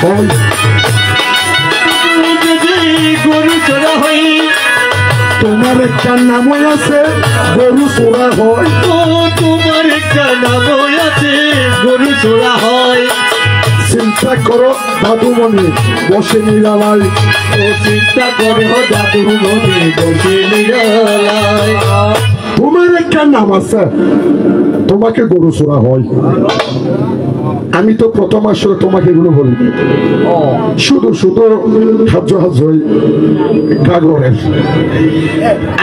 হয় গরু চোরা হই তোমার একটা নাম আছে গরু চোরা হয় ও তোমার একটা নাম আছে গরু চোরা হয় চিন্তা করো দাদুমণি বসে নিরালায় ও চিন্তা করো দাদুমণি বসে নিরালায় তোমার একটা নাম আছে তোমাকে গরু চোরা হয় আমি তো প্রথম আসলে তোমাকে এগুলো বলি শুধু শুধু সাহায্য হই গাগরের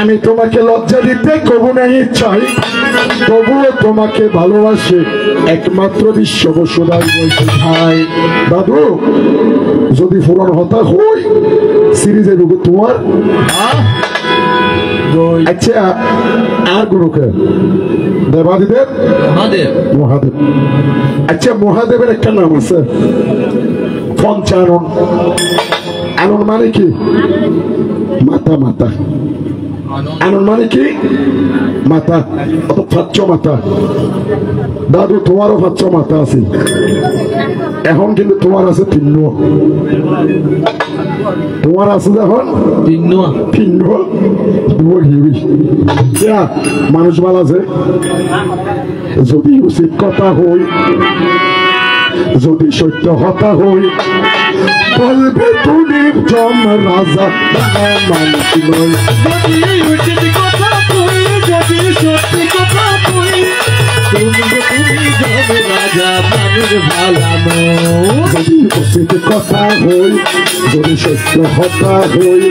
আমি তোমাকে লজ্জা দিতে কবু নাই চাই তবুও তোমাকে ভালোবাসে একমাত্র বিশ্ব বসুদাই বলছে ভাই দাদু যদি ফুরন হতা হই সিরিজের রূপে তোমার আচ্ছা আর গুরুকে দেবাদিদেব মহাদেব আচ্ছা মহাদেবের একটা নাম আছে পঞ্চানন আনন মানে কি মাতা মাতা আনন মানে কি মাতা অত পাঁচ মাতা দাদু তোমারও পাঁচ মাতা আছে এখন কিন্তু তোমার আছে তিন্ন তোমার আছে যখন তিন্ন মানুষ ভালো আছে যদি উচিত কথা হই যদি সত্য কথা হই বলবে তুমি জম রাজা মানুষ নয় যদি উচিত কথা কই যদি সত্যি কথা কই তুমি জম রাজা মানুষ ভালানো যদি উচিত কথা হই যদি সত্য কথা হই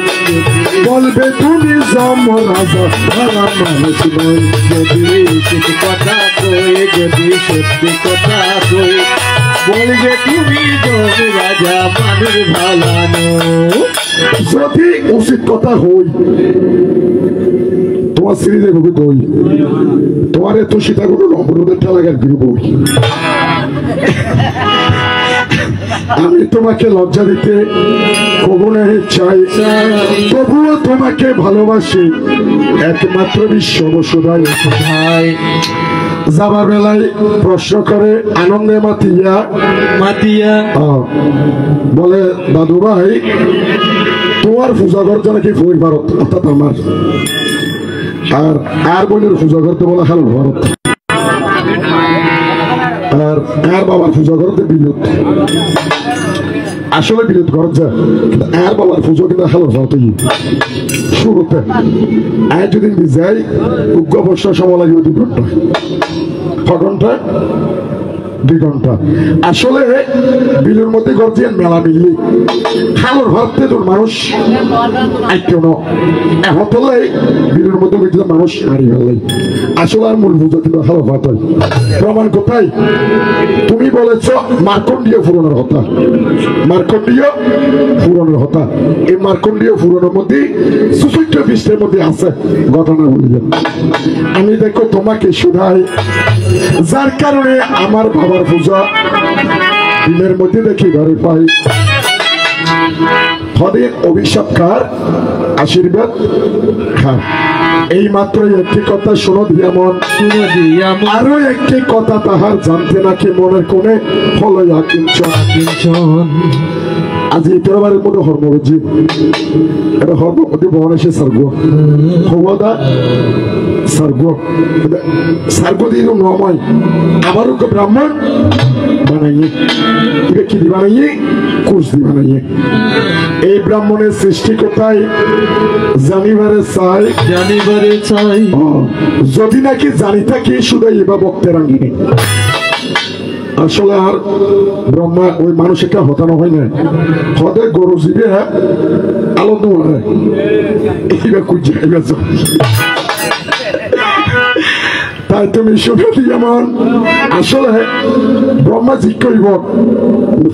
বলবে তুমি জম রাজা ভালা মানুষ নয় যদি উচিত কথা কই যদি সত্যি কথা কই বলবে তুমি জম রাজা মানুষ ভালানো যদি উচিত কথা হই তোমার সিরিজে ভুগে দই তোমার এত সীতাগুলো নবরোধের ঠেলাগার গিরব আমি তোমাকে লজ্জা দিতে কবনে চাই তবুও তোমাকে ভালোবাসি একমাত্র বিশ্ব বসুধাই ভাই যাবার বেলায় প্রশ্ন করে আনন্দে মাতিয়া বলে দাদু ভাই তোমার পূজা করতে নাকি ফুল ভারত অর্থাৎ আমার আর বোনের পূজা করতে বলে হাল ভারত আর বাবার পূজা করতে বিরোধ আসলে বিরোধ করা যায় আর বাবার পুজো কিন্তু হাল ভারত শুরুতে আর যদি যাই উগ্র বর্ষার সময় লাগবে 2 ঘন্টা 6 ঘন্টা 2 ঘন্টা আসলে বিলের মধ্যে গর্জিয়ে মেলা মিললি খালোর ভাবতে তোর মানুষ কেন এখন তোলে বিলের মধ্যে গেছিল মানুষ হারিয়ে ফেললাই আসলে আর মূল পুজো কিন্তু খালো ভাত হয় প্রমাণ কোথায় তুমি বলেছ মার্কন্ডীয় ফুরনের কথা মার্কন্ডীয় ফুরনের কথা এই মার্কন্ডীয় ফুরনের মধ্যে 64 পৃষ্ঠের মধ্যে আছে ঘটনা বলিলেন আমি দেখো তোমাকে শুধাই যার কারণে আমার বাবার পূজা দিনের মধ্যে দেখি ঘরে পাই হদের অভিশাপ কার আশীর্বাদ খার এই মাত্র একটি কথা শোনো দিয়ামন আরো একটি কথা তাহার জানতে নাকি মনের কোণে হলো কিঞ্চন আজ এই পরিবারের মধ্যে হর্মরজি এটা হর্মপতি বহন এসে সার্গ হবদা সার্গ দিয়ে নয় আবারও ব্রাহ্মণ বানাইয়ে কি বানাইয়ে কোষ দিয়ে বানাইয়ে এই ব্রাহ্মণের সৃষ্টি কোথায় জানিবারে চাই যদি নাকি জানি থাকি শুধু এবার বক্তের আঙ্গিনে আসলে আর ব্রহ্মা ওই মানুষকে হতানো হয় না হতে গরু জীবে আলো তোমার এইবার খুঁজে তাই তুমি শুনে যেমন আসলে ব্রহ্মা জি করিব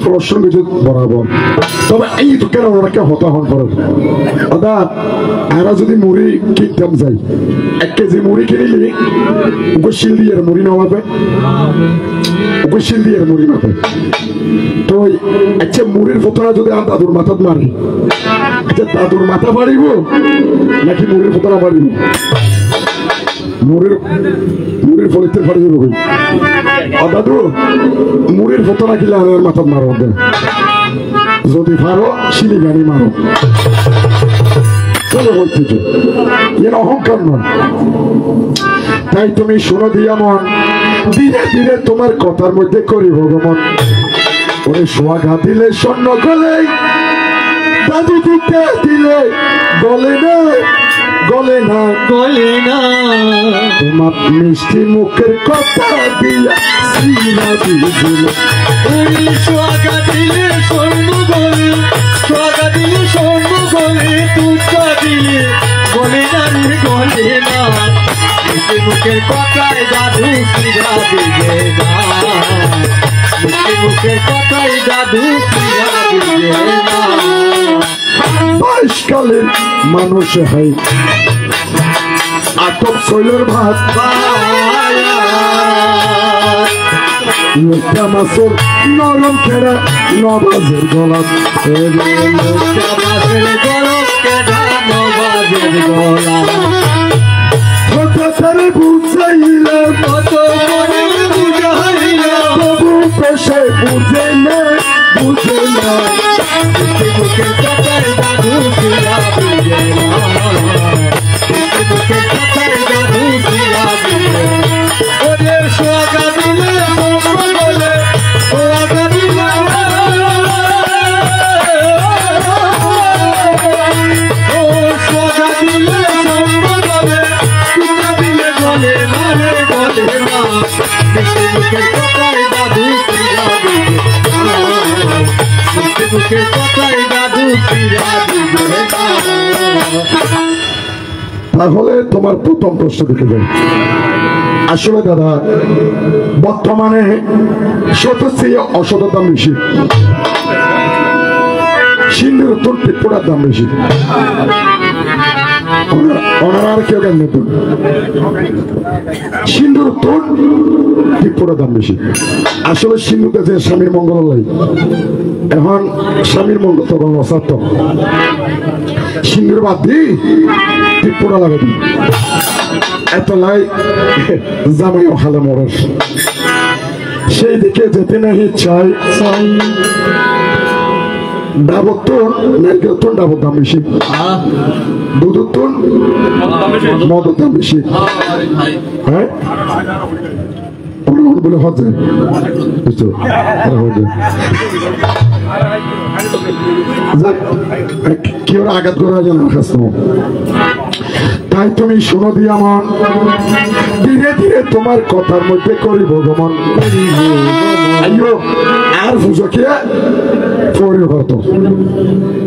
প্রশ্ন কিছু বরাবর তবে এই তো কেন ওনাকে হতাহন করে দাদা আমরা যদি মুড়ি কিনতাম যাই 1 কেজি মুড়ি কিনিলি গোশিল দিয়ে মুড়ি নেওয়াবে গোশিল দিয়ে মুড়ি মাপে তো আচ্ছা মুড়ির ফোতরা যদি আর দাদুর মাথাত মারি আচ্ছা দাদুর মাথা বাড়িব নাকি মুড়ির ফোতরা বাড়িব মুড়ির ফলিতে ফাড়ি যাবে কই দাদু মুড়ির ফটো রাখিলে আমার মাথার মারো দে যদি পারো শিলি গাড়ি মারো চলো বলছি এর অহংকার নয় তাই তুমি শোনো দিয়া মন ধীরে ধীরে তোমার কথার মধ্যে করি ভগবান ওরে সোয়াঘা দিলে স্বর্ণ গলে দাদু দিতে দিলে গলে না গলে না গলে না তোমার মিষ্টি মুখের কথা দিয়া সিনা দিল সোয়াগা দিলে স্বর্ণ গলে সোয়াগা দিলে স্বর্ণ গলে তুচ্ছা দিলে গলে না রে গলে না মিষ্টি মুখের কথায় জাদু ফিরা দিলে না মিষ্টি মুখের কথায় জাদু ফিরা দিলে না বয়সকালের মানুষ হয় আটক শৈলের ভাত লোকটা মাসুর নরম খেরা নবাজের গলাপ লোকটা মাসের গরম কেডা নবাজের গলা কথারে বুঝাইলে কত করে বুঝাইলা তবু পেশে বুঝে না বুঝে না মিষ্টি মুখের কথায় জাদু ফিরা দিলে না মিষ্টি মুখের কথায় জাদু ফিরা দিলে ওরে সোয়াগা দিলে স্বর্ণ গলে সোয়াগা দিলে ও সোয়াগা দিলে স্বর্ণ গলে তুচ্ছা দিলে গলে না রে গলে না মিষ্টি মুখের কথায় জাদু ফিরা দিলে না মিষ্টি মুখের কথায় জাদু ফিরা দিলে না তাহলে তোমার প্রথম প্রশ্ন দেখে যাই আসলে দাদা বর্তমানে সত্যের চেয়ে অসতের দাম বেশি সিন্ধুর উত্তর টিপ্পড়ার দাম বেশি ওনারা আর কেউ কেন নতুন সিন্ধুর উত্তর টিপ্পড়ার দাম বেশি আসলে সিন্ধুতে যে স্বামীর মঙ্গল লাই এখন স্বামীর মঙ্গল তখন অসার্থ সিন্ধুর বাদ দি টিপ্পড়া লাগে দি এত লাই জামাই ওখানে মরার সেই দিকে যেতে নাহি চাই ডাবত্তন নারকেলতন ডাবর দাম বেশি দুধত্তন মদের দাম বেশি হ্যাঁ বলে হচ্ছে বুঝছো কেউ আঘাত করা যায় না কাজ তাই তুমি শুনো দিয়া মন ধীরে ধীরে তোমার কথার মধ্যে করি ভগবান আর পুজো কে পরিবর্ত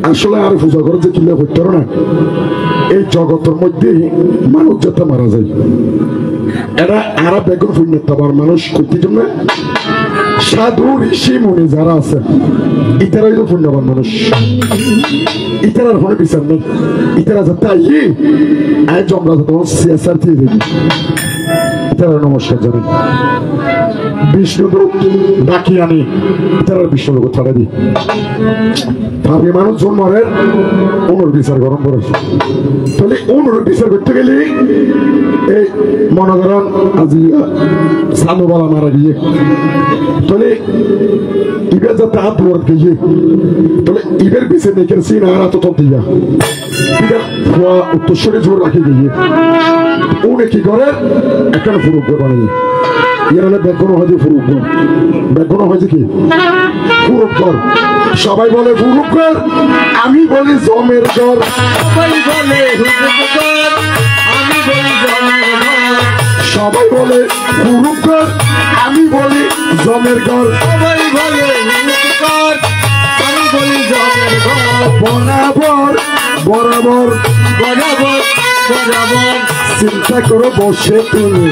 আসলে আর পূজা করে যে কিলা করতে না এই জগতের মধ্যে মানুষ যাতে মারা যায় এরা আরা বেগুন পুণ্যতাবার মানুষ করতে জন্য সাধু ঋষি মুনি যারা আছে ইতারাই তো পুণ্যবান মানুষ ইতারার ফলে বিচার নেই ইতারা যাতে আই আয় জমরা যাতে সিয়াসার দিয়ে দেখি ইতারা নমস্কার জানেন বিষ্ণুদূত ডাকি আনি ইতারার বিষ্ণুলোক ছাড়া দিই ভাবি মানুষ জন্মের অনুর বিচার গরম করে তাহলে অনুর বিচার করতে গেলে এই মনে করেন আজি সানুবালা মারা গিয়ে তাহলে ইবের যাতে হাত ধোয়ার গিয়ে তাহলে ইবের পিছিয়ে দেখেছি না আর তো দিয়া ইবের উত্তরস্বরে জোর রাখি গিয়ে উনি কি করে একটা ফুরুক বানিয়ে এর বেগুন হয়েছে ফুরুক বেগুন হয়েছে কি ফুরুক ঘর সবাই বলে ফুরুক ঘর আমি বলি জমের ঘর সবাই বলে হুজুর ঘর আমি বলি জমের ঘর সবাই বলে ফুরুক ঘর আমি বলি জমের ঘর সবাই বলে হুজুর ঘর আমি বলি জমের ঘর বরাবর বরাবর বরাবর বরাবর চিন্তা করো বসে তুমি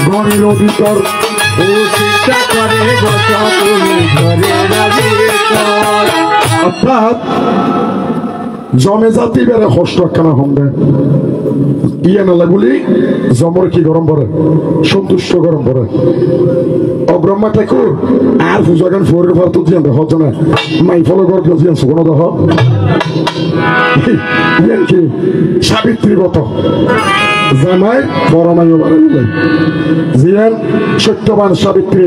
ঘরের ভিতর ও চিন্তা করে বসা তুমি ঘরের ভিতর অর্থাৎ জমে জাতি বেড়ে কষ্ট একখানা হমবে ইয়ে নালে বলি জমর কি গরম পড়ে সন্তুষ্ট গরম পড়ে অব্রহ্মা ঠাকুর আর পূজাগান ফোরের ভারত দিয়ে হজ না মাই ফলো গর্ব দিয়ে কোনো দেহ ইয়েন কি সাবিত্রী গত জামাই পরমাই জিয়ান সত্যবান সাবিত্রী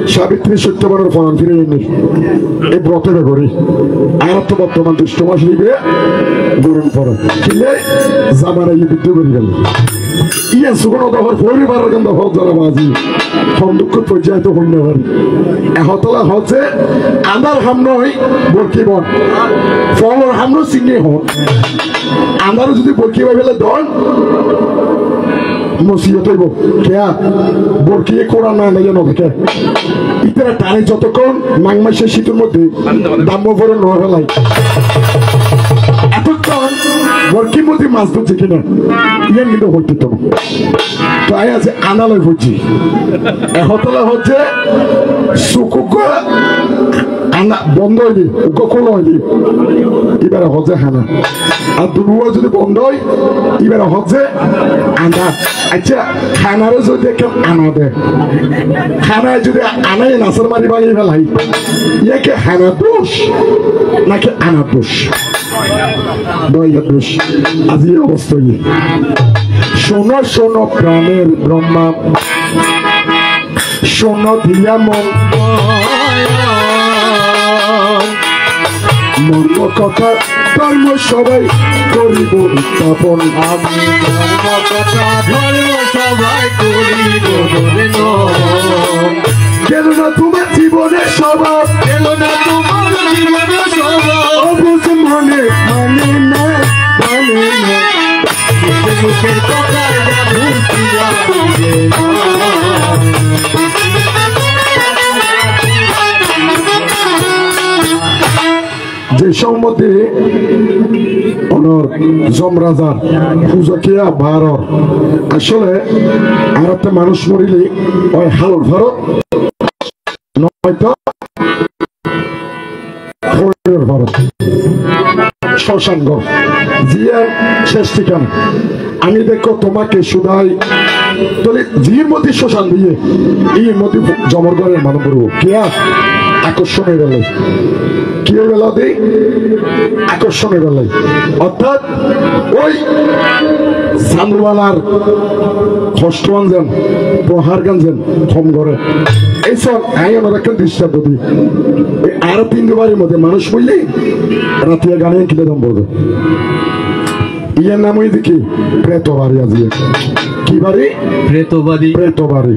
সাবিত্রী সত্যবানের ফলন ফিরে এনে এই ব্রতের করি আর তো বর্তমান দুষ্ট মাস নিবে গরম পড়ে কিলে জামারা ইয়ে বিদ্যুৎ করে গেল ইয়ে সুগণ দহর পরিবার কিন্তু হজ যারা বাজি সন্দুক্ষ পর্যায়ে তো হইতে পারি এহতলা হচ্ছে আন্দার হাম নয় বরকি বন ফলর হামনো চিনি হন আন্দারও যদি বরকি ভাই ফেলে দন নসিহত হইব কেয়া বরকি কোরআন না নাই জানো দেখে ইতারা টানে যতক্ষণ মাঘ মাসের শীতের মধ্যে দাম পরে নয় ফেলাই এতক্ষণ বরকির মধ্যে মাছ ধরছে কিনা ইয়ান কিন্তু হইতে তো তাই আছে আনালয় বুঝছি এহতলা হচ্ছে সুকুক আনা বন্ধ হইলি গোকুল হইলি এবারে হচ্ছে হানা আর দুনুয়া যদি বন্ধ হয় এবারে হচ্ছে আনা আচ্ছা খানারে যদি কেউ আনা দেয় খানায় যদি আনাই নাচের মারি ভাঙি ফেলাই ইয়াকে হানা দোষ নাকি আনা দোষ দয়া দোষ আজি অবস্থা শোনো শোনো প্রাণের ব্রহ্মা শোনো দিয়া মর্ম কথা ধর্ম সবাই করিব উত্থাপন আমি ধর্ম কথা ধর্ম সবাই করিব গেল না তোমার জীবনে স্বভাব গেল না তোমার জীবনে স্বভাব অবুঝ মনে মানে না মুখের কথা যে সম্মতি অনর জমরাজার পূজকিয়া ভারত আসলে আর একটা মানুষ মরিলে ওই হালর ভারত নয়তো ভারত শ্মশানগ জিয়া শেষ ঠিকানা আমি দেখো তোমাকে শুধাই তাহলে জির মধ্যে শ্মশান দিয়ে এই মধ্যে জমরগড়ের মানব করবো কেয়া আকর্ষণের বেলায় কি গেল দিই আকর্ষণের বেলায় অর্থাৎ ওই চান্দুবালার কষ্ট আনছেন প্রহার গানছেন কম করে এইসব আইনের একটা দৃষ্টান্ত দিই আরো 3 বারের মধ্যে মানুষ বললে রাতিয়া গানে কিনে দাম বলবে ইয়ার নাম ওই দেখি প্রেতবাড়ি আজি কি বাড়ি প্রেতবাড়ি প্রেতবাড়ি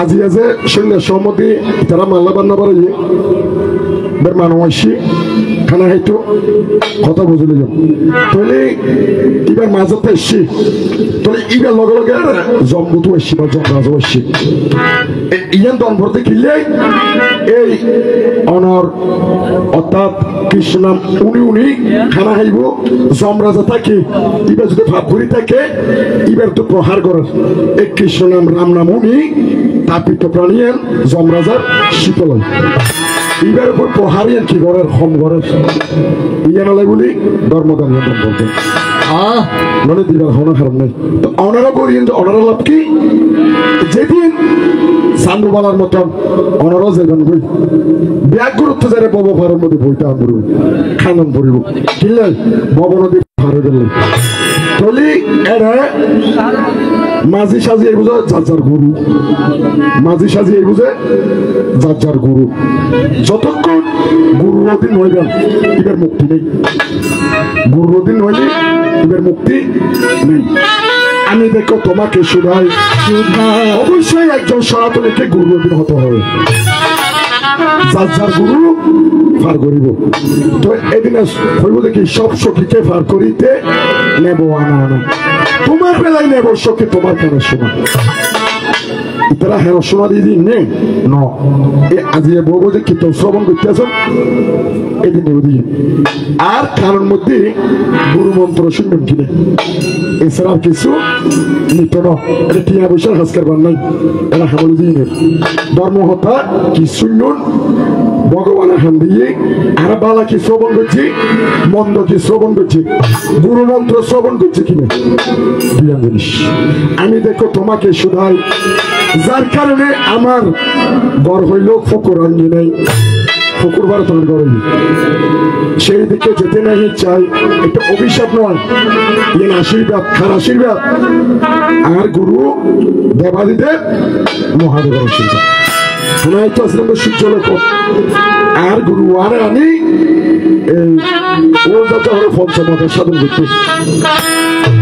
আজি আছে সন্ধ্যার সম্মতি তারা মাল্লা বান্না বাড়ি বের মানুষ খানা খাইতো কথা বুঝলে যাও তাহলে এবার মাঝতে এসছি তাহলে এবার লগে লগে জম্বুতো এসছি বা জমরাজও এসছি ইয়ান দন ভরতে কিনলে এই অনর অর্থাৎ কৃষ্ণ নাম উনি খানা খাইব জমরাজা থাকে এবার যদি ভাব করি থাকে এবার তো প্রহার করার এই কৃষ্ণ নাম রাম নাম উনি তাপিত প্রাণীর জমরাজার শীতল এবার উপর প্রহারিয়ান কি করার হম করার ইয়ানালাই বলি ধর্মদান বলতেন মানে দিবার হওয়ার কারণ নেই তো অনারা করিয়েন যে অনারা লাভ কি যেদিন চান্দুবালার মতন অনারা যাবেন বই ব্যাগ গুরুত্ব যারা বব ভারের মধ্যে বইটা পড়ব খানন পড়ব কিনলে বব নদী ভারে গেলেন তলি এরা মাঝি সাজি এই বুঝে যার যার গুরু মাঝি সাজি এই বুঝে যার যার গুরু যতক্ষণ গুরুর অধীন হইবেন এবার মুক্তি নেই গুরুর অধীন হইলে এবার মুক্তি নেই আমি দেখো তোমাকে শুধাই অবশ্যই একজন সনাতনীকে গুরুর অধীন হতে হবে যার যার গুরু ফার করিব তো এদিনে হইব দেখি সব সখীকে ফার করিতে নেব আনা আনা তোমার বেলায় নেব সখী তোমার কেন শোনা ইতারা হের শোনা দিয়ে দিন নে ন এ আজি বলবো যে কীর্তন শ্রবণ করতে আসুন এদিন দিয়ে আর কারণ মধ্যে গুরু মন্ত্র শুনবেন কিনে এছাড়াও কিছু নিত না এটা টিয়া বৈশাখ হাজ করবার নাই এরা হামল দিনের ধর্মহতা কি শুনুন ভগবানের হান দিয়ে আর বালা কি শ্রবণ করছি মন্দ কি শ্রবণ করছি গুরু মন্ত্র শ্রবণ করছি কিনা দুই জিনিস আমি দেখো তোমাকে শুধাই যার কারণে আমার বর হইল ফকুর আঙ্গি নেই ফকুরবার তোমার ঘরে সেই দিকে যেতে নাই চাই একটা অভিশাপ নয় এর আশীর্বাদ খার আশীর্বাদ আর গুরু দেবাদিদেব মহাদেবের আশীর্বাদ শোনাই তো আসলাম সূর্য লোক আর গুরু আর আমি এই ও যাতে হলো পঞ্চমাকে সাধন করতো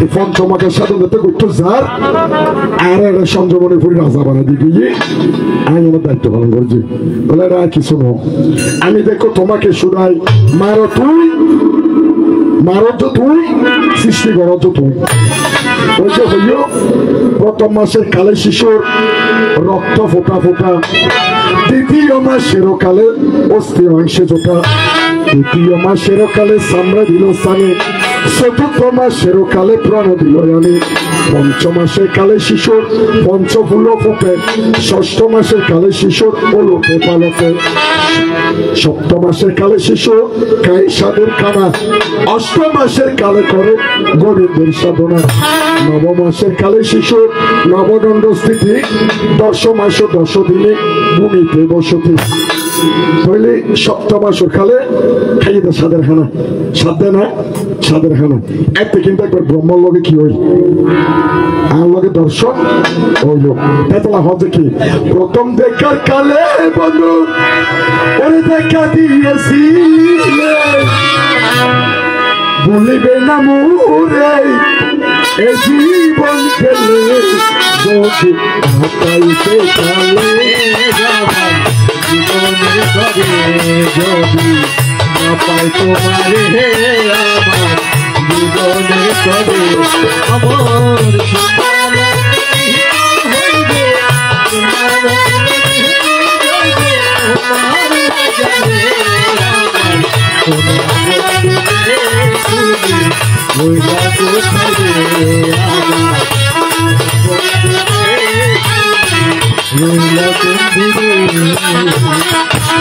এই পঞ্চমাকে সাধন করতে করতো যার আর একটা সঞ্জমণিপুরি রাজা বানাই দিয়ে আমি আমার দায়িত্ব পালন করছি বলে আর কিছু ন আমি দেখো তোমাকে শুনাই মারো তুই মারো তো তুই সৃষ্টি করো তো তুই ওই যে হইল প্রথম মাসের কালে শিশুর রক্ত ফোটা ফোটা দ্বিতীয় মাসের কালে অস্থি অংশে জোটা তৃতীয় মাসের কালে চামড়া দিল স্থানে চতুর্থ মাসের কালে প্রাণ দিল জানে পঞ্চম মাসের কালে শিশুর পঞ্চফুল ফোটে ষষ্ঠ মাসের কালে শিশুর ওলোপে পালকে সপ্তম মাসের কালে শিশু খাই সাদের খানা অষ্টম মাসের কালে করে গরিবদের সাধনা নবম মাসের কালে শিশু নবদণ্ড স্থিতি দশম মাস 10 দিনে ভূমিতে বসতি তাহলে সপ্তম মাসের কালে খাইতে সাদের খানা সাধে না সাদের খানা এতে কিন্তু একবার ব্রহ্মর লগে কি হই আর লগে দর্শন হইল এতলা হচ্ছে কি প্রথম দেখার কালে বন্ধু ওরে দেখা দিয়েছি বলিবে না মোরে এ জীবন খেলে যদি হাতাইতে কালে জীবনের সবে যদি না পাই তোমারে আমার জীবনের সবে আমার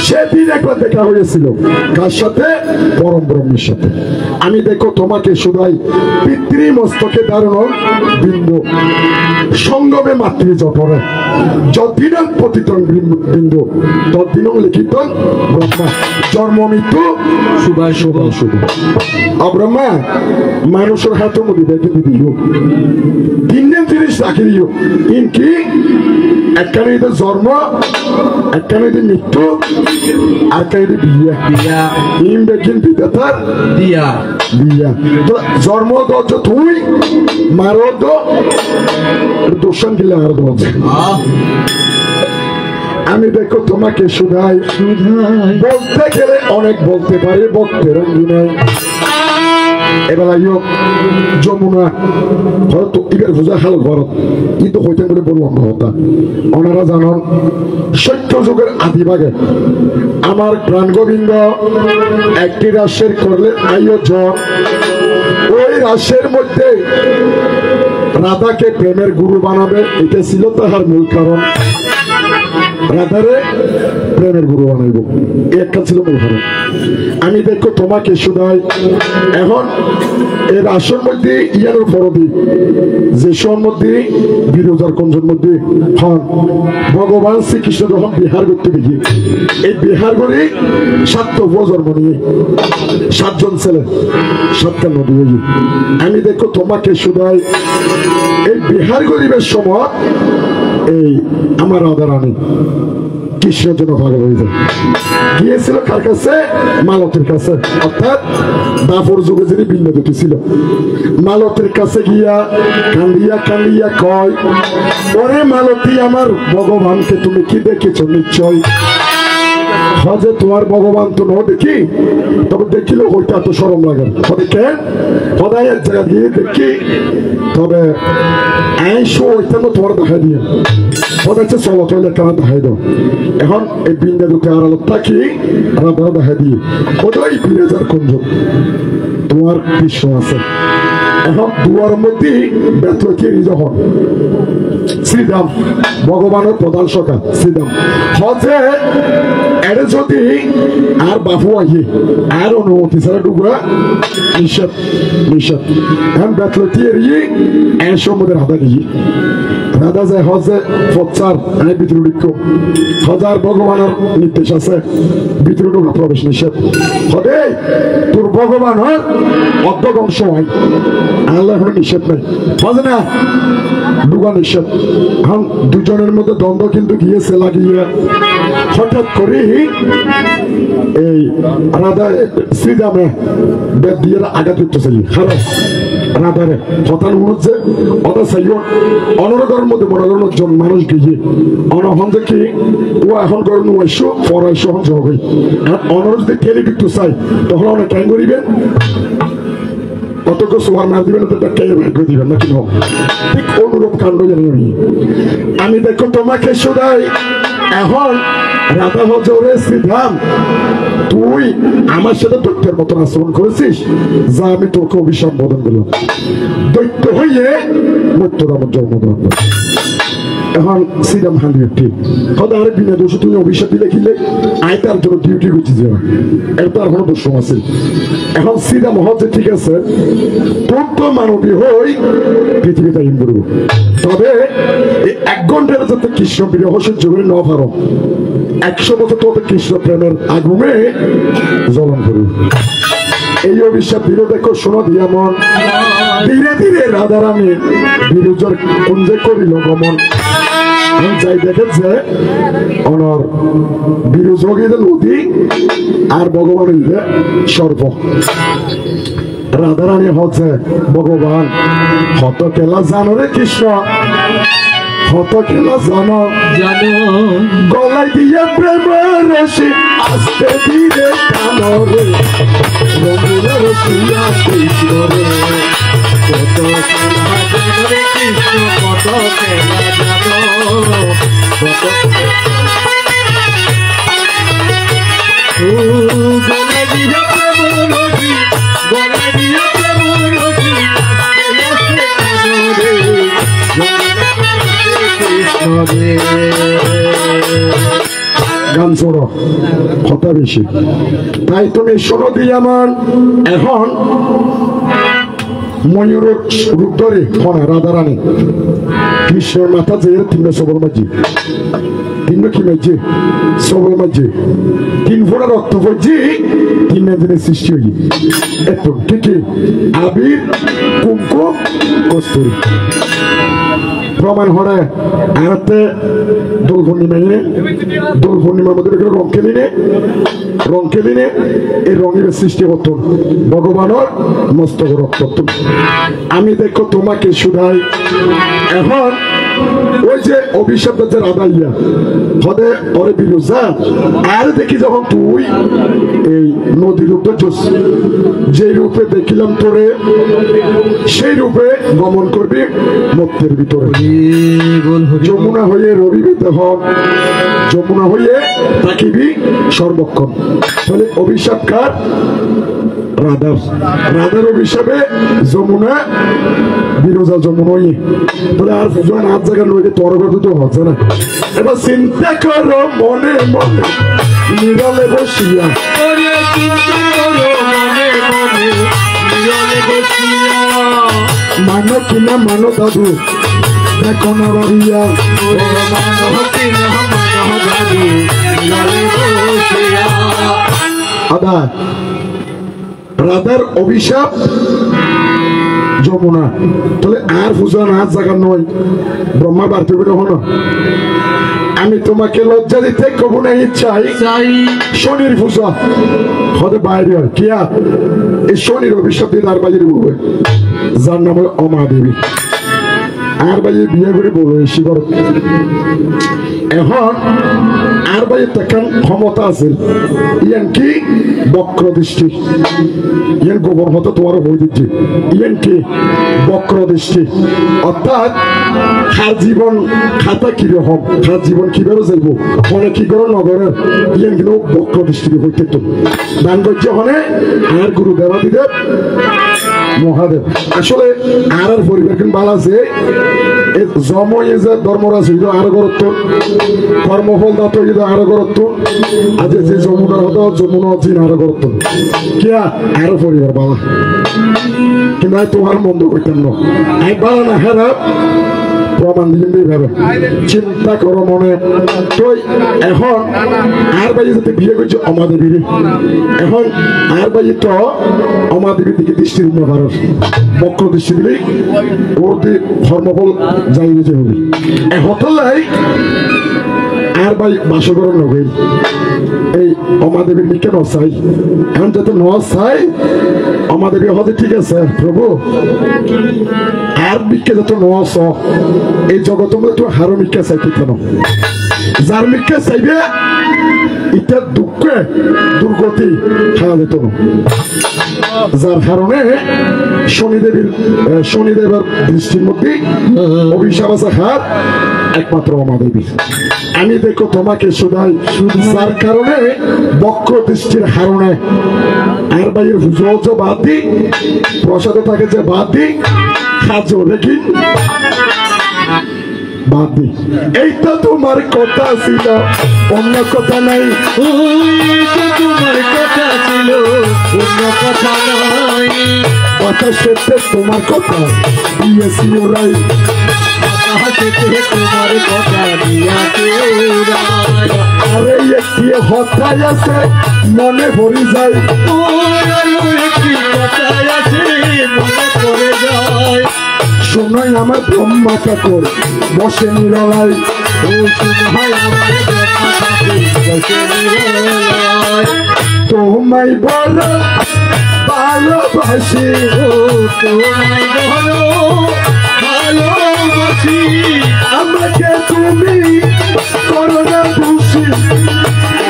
সেদিন একবার দেখা হয়েছিল কার সাথে পরম ব্রহ্মের সাথে আমি দেখো তোমাকে শুধাই পিতৃ মস্তকে দাঁড়ানো বিন্দু সঙ্গমে মাতৃ জঠরে যদিন পতিতন বিন্দু তদ্দিন লিখিত ব্রহ্মা জন্ম মৃত্যু শুভায় শুভায় শুভ অব্রহ্মা মানুষের হাতের মধ্যে দেখে দিল তিনজন জিনিস রাখি দিল ইনকি একখানে জন্ম একখানে মৃত্যু আর কানে বিয়া দিয়া ইম বেকিন বিদাতার দিয়া দিয়া তো জন্ম দজ তুই মারো তো দোষণ দিলে আর দজ আমি দেখো তোমাকে শুধাই বলতে গেলে অনেক বলতে পারে বক্তের নাই এবার আইও যমুনা হয়তো এবার বোঝা খাল ভারত কিন্তু হইতে বলে বললাম না হতা ওনারা জানান সত্য যুগের আদিভাগে আমার প্রাণ গোবিন্দ একটি রাশের করলে আইও জ্বর ওই রাশের মধ্যে রাধাকে প্রেমের গুরু বানাবে এটা ছিল তাহার মূল কারণ রাধারে প্রেমের গুরু বানাইব একটা ছিল মূল কারণ আমি দেখো তোমাকে শুধাই এখন এর আসর মধ্যে ইয়ানোর ফরদি যে সর মধ্যে বিরোজার কঞ্জের মধ্যে হন ভগবান শ্রীকৃষ্ণ যখন বিহার করতে দেখি এই বিহার করে 7 প্রজন্ম নিয়ে 7 জন ছেলে 7টা নদী হয়ে আমি দেখো তোমাকে শুধাই এই বিহার গরিবের সময় এই আমার রাধা রানী কৃষ্ণের জন্য পাগল হয়ে যায় গিয়েছিল কার কাছে মালতীর কাছে অর্থাৎ দাপর যুগে যিনি ভিন্ন দুটি ছিল মালতীর কাছে গিয়া কান্দিয়া কান্দিয়া কয় ওরে মালতী আমার ভগবানকে তুমি কি দেখেছ নিশ্চয় হজে তোমার ভগবান তো ন দেখি, তবে দেখিলে হইতে এত সরম লাগে হদেকে হদায় এক জায়গা দিয়ে দেখি, তবে আইসো ওইটা তোমার দেখাই দিয়ে হচ্ছে চলো চলে কেন দেখাই দাও। এখন এই বিন্দা দুটো আড়ালত থাকি রাধা দেখাই দিয়ে ওটাই 2000 কুঞ্জ তোমার কৃষ্ণ আছে। এখন দুয়ার মধ্যে বেতরকি যখন শ্রীরাম ভগবানের প্রধান সখা শ্রীরাম হজে এর যদি আর বাপু আহি আর অনুমতি ছাড়া ডুবা নিষেধ নিষেধ। এখন বেতরকি এড়িয়ে এর সম্বন্ধে রাধা নিয়ে রাধা যায় হজে ফচ্চার এনে ভিতরে ঢুকো হজার ভগবানের নির্দেশ আছে ভিতরে ঢুকা প্রবেশ নিষেধ। হদে তোর ভগবানের অর্ধগম সময় আল্লাহ নিষেধ নাই হজে না ঢুকা নিষেধ। এখন দুজনের মধ্যে দ্বন্দ্ব কিন্তু গিয়েছে লাগিয়ে হঠাৎ করে এই রাধা শ্রীরামে বেদ দিয়ে আঘাত করতেছে খারাপ রাধারে হঠাৎ হচ্ছে অথা চাইও অনরগর মধ্যে মনোরণ জন মানুষ গিয়ে অনহন যে কি ও এখন গরম আইসো পড়াইশো হন জগ হই অনর যদি ঠেলে ঢুকতে চাই তখন অনেক টাইম করিবেন অতজ্ঞ সোয়ার মার দিবেন টেলে ভাগ্য দিবেন নাকি ন ঠিক অনুরূপ কাণ্ড জানি আমি দেখো তোমাকে শুধাই এখন রাধা হজরে শ্রীরাম তুই আমার সাথে দৈত্যের মতন আচরণ করেছিস যা আমি তোকে অভিসম্বোধন করলাম দৈত্য হইয়ে মৃত্যুর আমার জন্মগ্রহণ করলাম। এখন শ্রীরাম হান্দি ঠিক হয়তো আরেক বিনা দোষ তুমি অভিশাপ দিলে কিনলে আয়তার জন্য ডিউটি করছি যে এর তো আর কোনো দোষ আছে। এখন শ্রীরাম হচ্ছে ঠিক আছে তোর তো মানবী হই পৃথিবীতে ইন করবো, তবে এই 1 ঘন্টার যাতে কৃষ্ণ প্রিয় হসের যোগে ন পারো 100 বছর তোদের কৃষ্ণ প্রেমের আগুনে জ্বলন করবো। এই অভিশাপ দিল দেখো শোনো দিয়া মন ধীরে ধীরে রাধারানী বিরুজর কুঞ্জে করিল গমন। যাই দেখেছে অনর বিরুজ নদী আর ভগবান সর্ব রাধারানী হচ্ছে ভগবান হত খেলা জানো রে কৃষ্ণ হত খেলা জানো জানো গলায় দিয়ে প্রেমের রশি আস্তে ধীরে টানো রে রঙিলা রসিয়া কৃষ্ণ রে কত খেলা জানো রে কৃষ্ণ কত খেলা জানো কত গলায় দিয়ে প্রেম রশি গলায় দিয়ে প্রেম রশি গান শোনো কথা বেশি তাই তুমি শোনো দিয়ে আমার এখন ময়ূর রূপ ধরে ফোনা রাধারানী কৃষ্ণের মাথা যে 3 সবল মাঝি 3 কি মাঝে সবল মাঝে 3 ফোঁটা রক্ত পড়ছি 3 দিনের সৃষ্টি হয়ে এত ঠিকই আবির কুমকুম কস্তুরি প্রমাণ হরে আরতে দোল পূর্ণিমার মধ্যে রং খেলিনে এই রঙের সৃষ্টি হত ভগবানের মস্তক রক্ত। আমি দেখো তোমাকে শুধাই এখন ওই যে অভিশাপ যে রাধাইয়া হদে পরে বিরোজা আর দেখি যখন তুই এই নদী রূপে যে রূপে দেখিলাম তোরে সেই রূপে গমন করবি মধ্যের ভিতরে যমুনা হয়ে রবিবিতে হন যমুনা হয়ে থাকিবি সর্বক্ষণ। তাহলে অভিশাপ কার রাধার অভিশাপে যমুনা বিরোজা যমুনাই তাহলে আর পুজোয় 8 জায়গার লোকে তর কথা তো হচ্ছে না। এবার চিন্তা করো মনে মনে নিরলে বসিয়া মানো কিনা মানো দাদু দেখো না বাড়িয়া আদা রাধার অভিশাপ যমুনা তাহলে আর পূজা 8 জায়গা নয় ব্রহ্মা বাড়তে বেরো হলো। আমি তোমাকে লজ্জা দিতে কবু না ইচ্ছাই শনির পূজা হতে বাইরে হয় কিয়া এই শনির অভিশাপ দিয়ে তার বাজির বলবে যার নাম অমা দেবী আর ভাই বিয়ে করে বলো শিবর এখন আর ভাই তেমন ক্ষমতা আছে ইয়ান কি বক্র দৃষ্টি ইয়ান গোবর মতো তোমার হয়ে দিচ্ছে ইয়ান কি বক্র দৃষ্টি অর্থাৎ খার জীবন খাতা কিরকম খার জীবন কিভাবে যাইব ফলে কি করো নগরের ইয়ান কিন্তু বক্র দৃষ্টি হইতে তো দান করছে ওখানে আর গুরু দেবাদিদেব মহাদেব আসলে আর পরিবার কিন্তু ভালো আছে জময় যে ধর্মরাজ হইল আরো গুরুত্ব কর্মফল দাত হইল আরো গুরুত্ব আজ যে যমুনার হতো যমুনা চিন আরো গুরুত্ব কিয়া আরো পরিবার ভালো কিন্তু তোমার মন্দ করতেন না আমি ভালো না খারাপ প্রমাণ দিলেন এইভাবে চিন্তা করো মনে তো এখন আর ভাই যাতে বিয়ে করছে অমাদেবীর এখন আর ভাই তো অমাদেবীর দিকে দৃষ্টি দিতে পারো বক্র দৃষ্টি দিলে ওর ধর্মফল যাই যেতে হবে হতলাই আর ভাই বাসগরণ নগেই এই অমাদেবীর নিকে নচাই এখন যাতে নচাই অমাদেবী হতে ঠিক আছে প্রভু আর বিকে যত নচ এই জগত মধ্যে তো হারো মিকে চাইতে কেন যার মিকে চাইবে এটা দুঃখে দুর্গতি খাওয়া যেত না যার কারণে শনিদেবের দৃষ্টির মধ্যে অভিশাপ আছে হাত একমাত্র অমাদেবী আমি দেখো তোমাকে শুধাই যার কারণে বক্র দৃষ্টির হারণে আর ভাইয়ের হুজুর বাদ দি প্রসাদে থাকে যে বাদ দি খাজো দেখি বাদ দি এইটা তোমার কথা ছিল অন্য কথা নাই তোমার কথা ছিল অন্য কথা নাই কথা সত্যি তোমার কথা দিয়েছি ওরাই তোমার কথা দিয়াছে আরে একটি হতায় আছে মনে ভরি যায় একটি কথাই আছে মনে পড়ে যায় শোনাই আমার ব্রহ্মা ঠাকুর বসে নিরলাই তোমায় বলো ভালোবাসি তোমায় বলো ভালোবাসি আমাকে তুমি করো না খুশি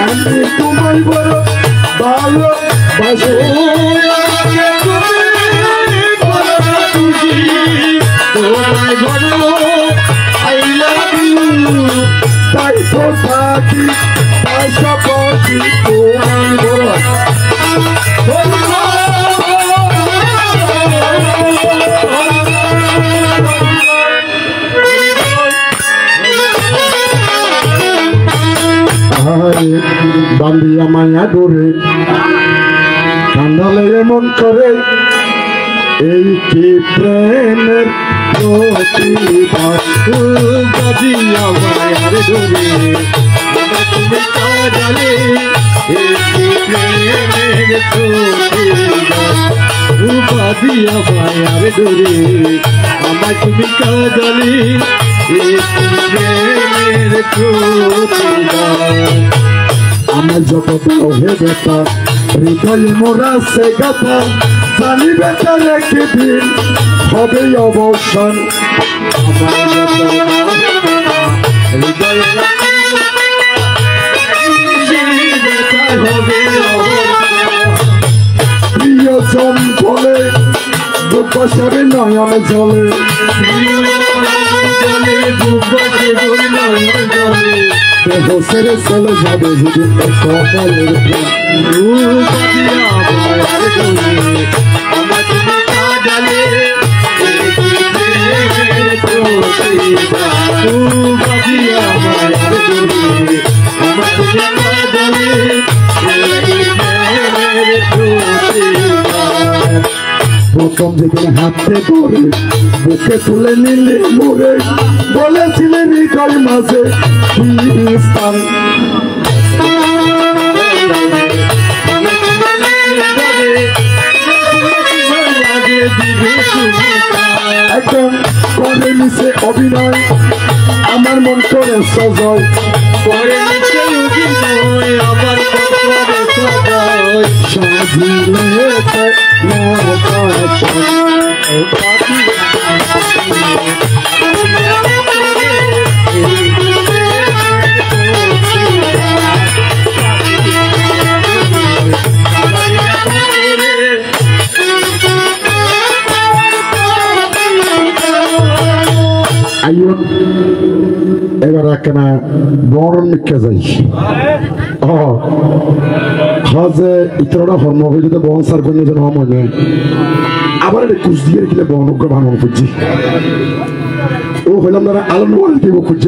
আমি তোমায় বলো ভালোবাসি তোমায় বলো I love you তাই তো থাকি পাশাপাশি তোমায় বলো বান্দিয়া মায়া ডোরে কান্দালে এমন করে এই কি প্রেমের প্রতিবাদ বাজিয়া মায়ার ডোরে তুমি কাজলে প্রেমের বাজিয়া মায়ার ডোরে আমার তুমি কাজলে প্রেমের আমার জগৎ হে বেটা হৃদয় মোরা সে গাথা জানি বেটা রেখে দিন হবে অবসান প্রিয়জন বলে দুঃখে নয়ন জলে দেহ ছেড়ে চলে যাবে যদি সকালের প্রথম যেদিন হাতে ধরে বুকে তুলে নিলে মোরে বলেছিলেন হৃদয় মাঝে স্থান একদম করে নিচে অভিনয় আমার মন করে সজয় সাজিলে আইন এবার একখানা বরণ মিক্ষা যাই হজে ইতরটা হর্ম হয়ে যদি বন সার করে যেন মনে হয় আবার এটা কুচ দিয়ে রেখে বনজ্ঞ ভাঙন খুঁজছি ও হইলাম দাদা আলম দিব খুঁজছি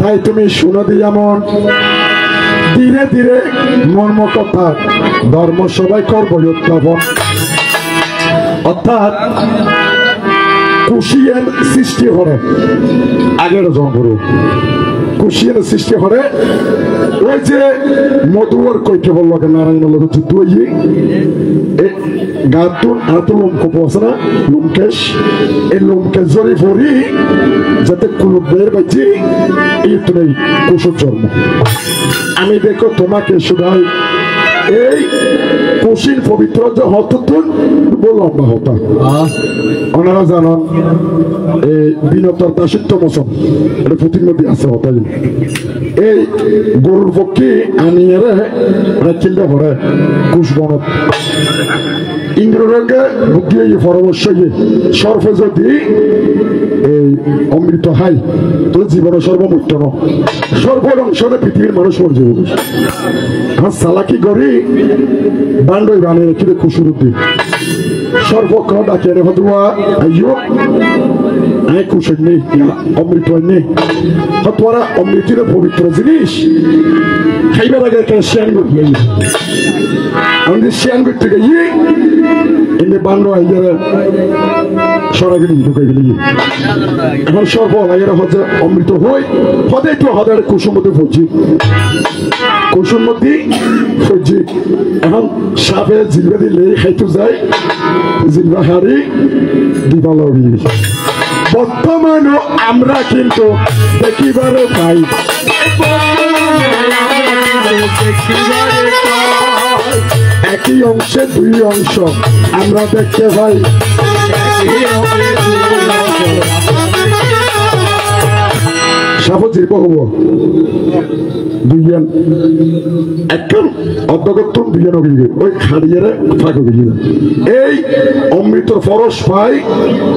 তাই তুমি শুনে দিই এমন ধীরে ধীরে মর্ম কথা ধর্ম সবাই করবো উত্থাপন অর্থাৎ কুশিয়ার সৃষ্টি করে আগের জঙ্গল কুশিয়ার সৃষ্টি করে ওই যে মধুয়ার কইকে বললো নারায়ণ যুদ্ধ হয়ে গাতুন এত লোমকূপ আছে না লোমকেশ এই লোমকেশ জড়ি ভরি যাতে কুলুপ বের বাজি এই তুমি কুশুর জন্ম আমি দেখো তোমাকে শুধাই এই কুশির পবিত্র যে হততুন লম্বা হতা ওনারা জানান এই বিনতর দাসিত্ব মোচন এটা পুঁথির মধ্যে আছে হতাই এই গরুর পক্ষে আনিয়ে রাখিলে ভরে কুশ বনত ইন্দ্ররঙ্গে বুদ্ধি পরামর্শ সর্ফে যদি এই অমৃত হাই তো জীবনের সর্বমুক্ত ন সর্বর অংশে পৃথিবীর মানুষ মর যাব আর সালাকি গড়ি বান্ডই বানিয়ে রেখে কুশুরুদ্দি সর্বক্ষ ডাকে রে হতুয়া আইয়ো আয় কুশুর নেই অমৃত নেই হতুয়ারা অমৃতের পবিত্র জিনিস খাইবার আগে একটা শ্যান করতে আমাদের শ্যান করতে গিয়ে এমনি বান্ড আইয়ারা সরাগিরি ঢুকে গেলি এখন সর্ব আইয়ারা হচ্ছে অমৃত হই হদে তো হদে কুসুম মধ্যে ফুজি কুসুম মধ্যে ফুজি এখন সাপে জিলবা দিলে খাইতে যায় জিলবা হারি দিবালবি বর্তমানও আমরা কিন্তু দেখিবারে পাই একই অংশে দুই অংশ আমরা দেখতে পাই সাপজির বহু দুইজন একদম অর্ধগত্তম দুইজন ওই খাড়িয়ে ফাঁকে গিয়ে এই অমৃত ফরস পাই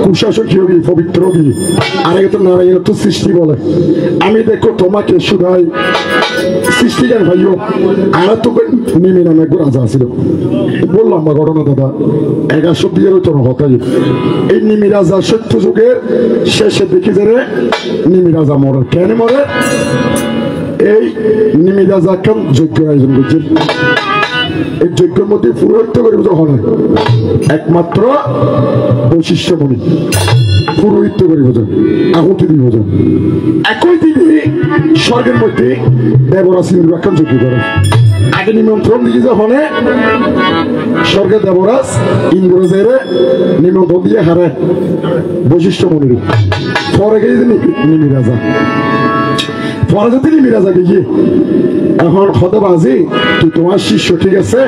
কুশাসক যোগী পবিত্র গি আরেকে তো নারায়ণ তো সৃষ্টি বলে আমি দেখো তোমাকে শুধাই সৃষ্টি কেন ভাইও আর তো নিমি নামে একবার রাজা ছিল বললাম বা ঘটনা দাদা 1100 বিয়ের তো হতাই এই নিমি রাজা সত্য যুগের শেষে দেখি যে নিমি রাজা মরে কেন মরে এই নিমি রাজা কেন যজ্ঞ আয়োজন করছে এই যজ্ঞের মধ্যে পুরোহিত করে যখন একমাত্র বৈশিষ্ট্যমণি পুরোহিত করে বোঝেন আহুতি দিয়ে বোঝেন একই দিনে স্বর্গের মধ্যে দেবরাজ ইন্দ্রাক্ষণ যজ্ঞ করে আগে নিমন্ত্রণ দিয়ে যখন স্বর্গের দেবরাজ ইন্দ্রজের নিমন্ত্রণ দিয়ে হারে বৈশিষ্ট্যমণির পরে গিয়ে নিমি রাজা পরে যদি নিমি রাজা গিয়ে এখন হতবাজি তুই তোমার শিষ্য ঠিক আছে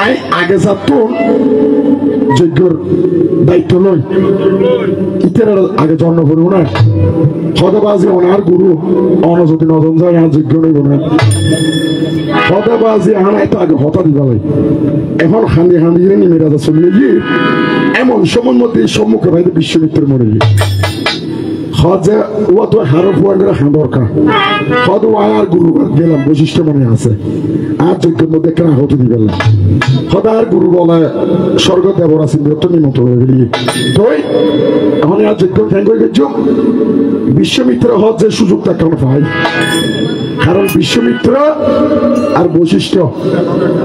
আই আগে যাতুন যজ্ঞর দায়িত্ব লই ইতের আগে জন্ম করবো না হতবাজি ওনার গুরু অন যদি নজন যায় আর যজ্ঞ নেব না হতবাজি আনাই তো আগে হতা দিবা লাই এখন হান্দি হান্দি নিমে রাজা চলে গিয়ে এমন সময়ের মধ্যে সম্মুখে ভাইতে বিশ্বমিত্রের মরে গিয়ে হজে ও তো হারো ফুয়া করে দরকার হদ আর গুরু গেলাম বৈশিষ্ট্য মনে আছে আর যজ্ঞের মধ্যে কেন হতে দিবে না হদ আর গুরু বলে স্বর্গ দেবরাজ ইন্দ্র নিমন্ত্রণ হয়ে গেলি তুই এখন আর যজ্ঞ ঠ্যাং হয়ে গেছ বিশ্বমিত্র হজ যে সুযোগটা কেন পাই কারণ বিশ্বমিত্র আর বৈশিষ্ট্য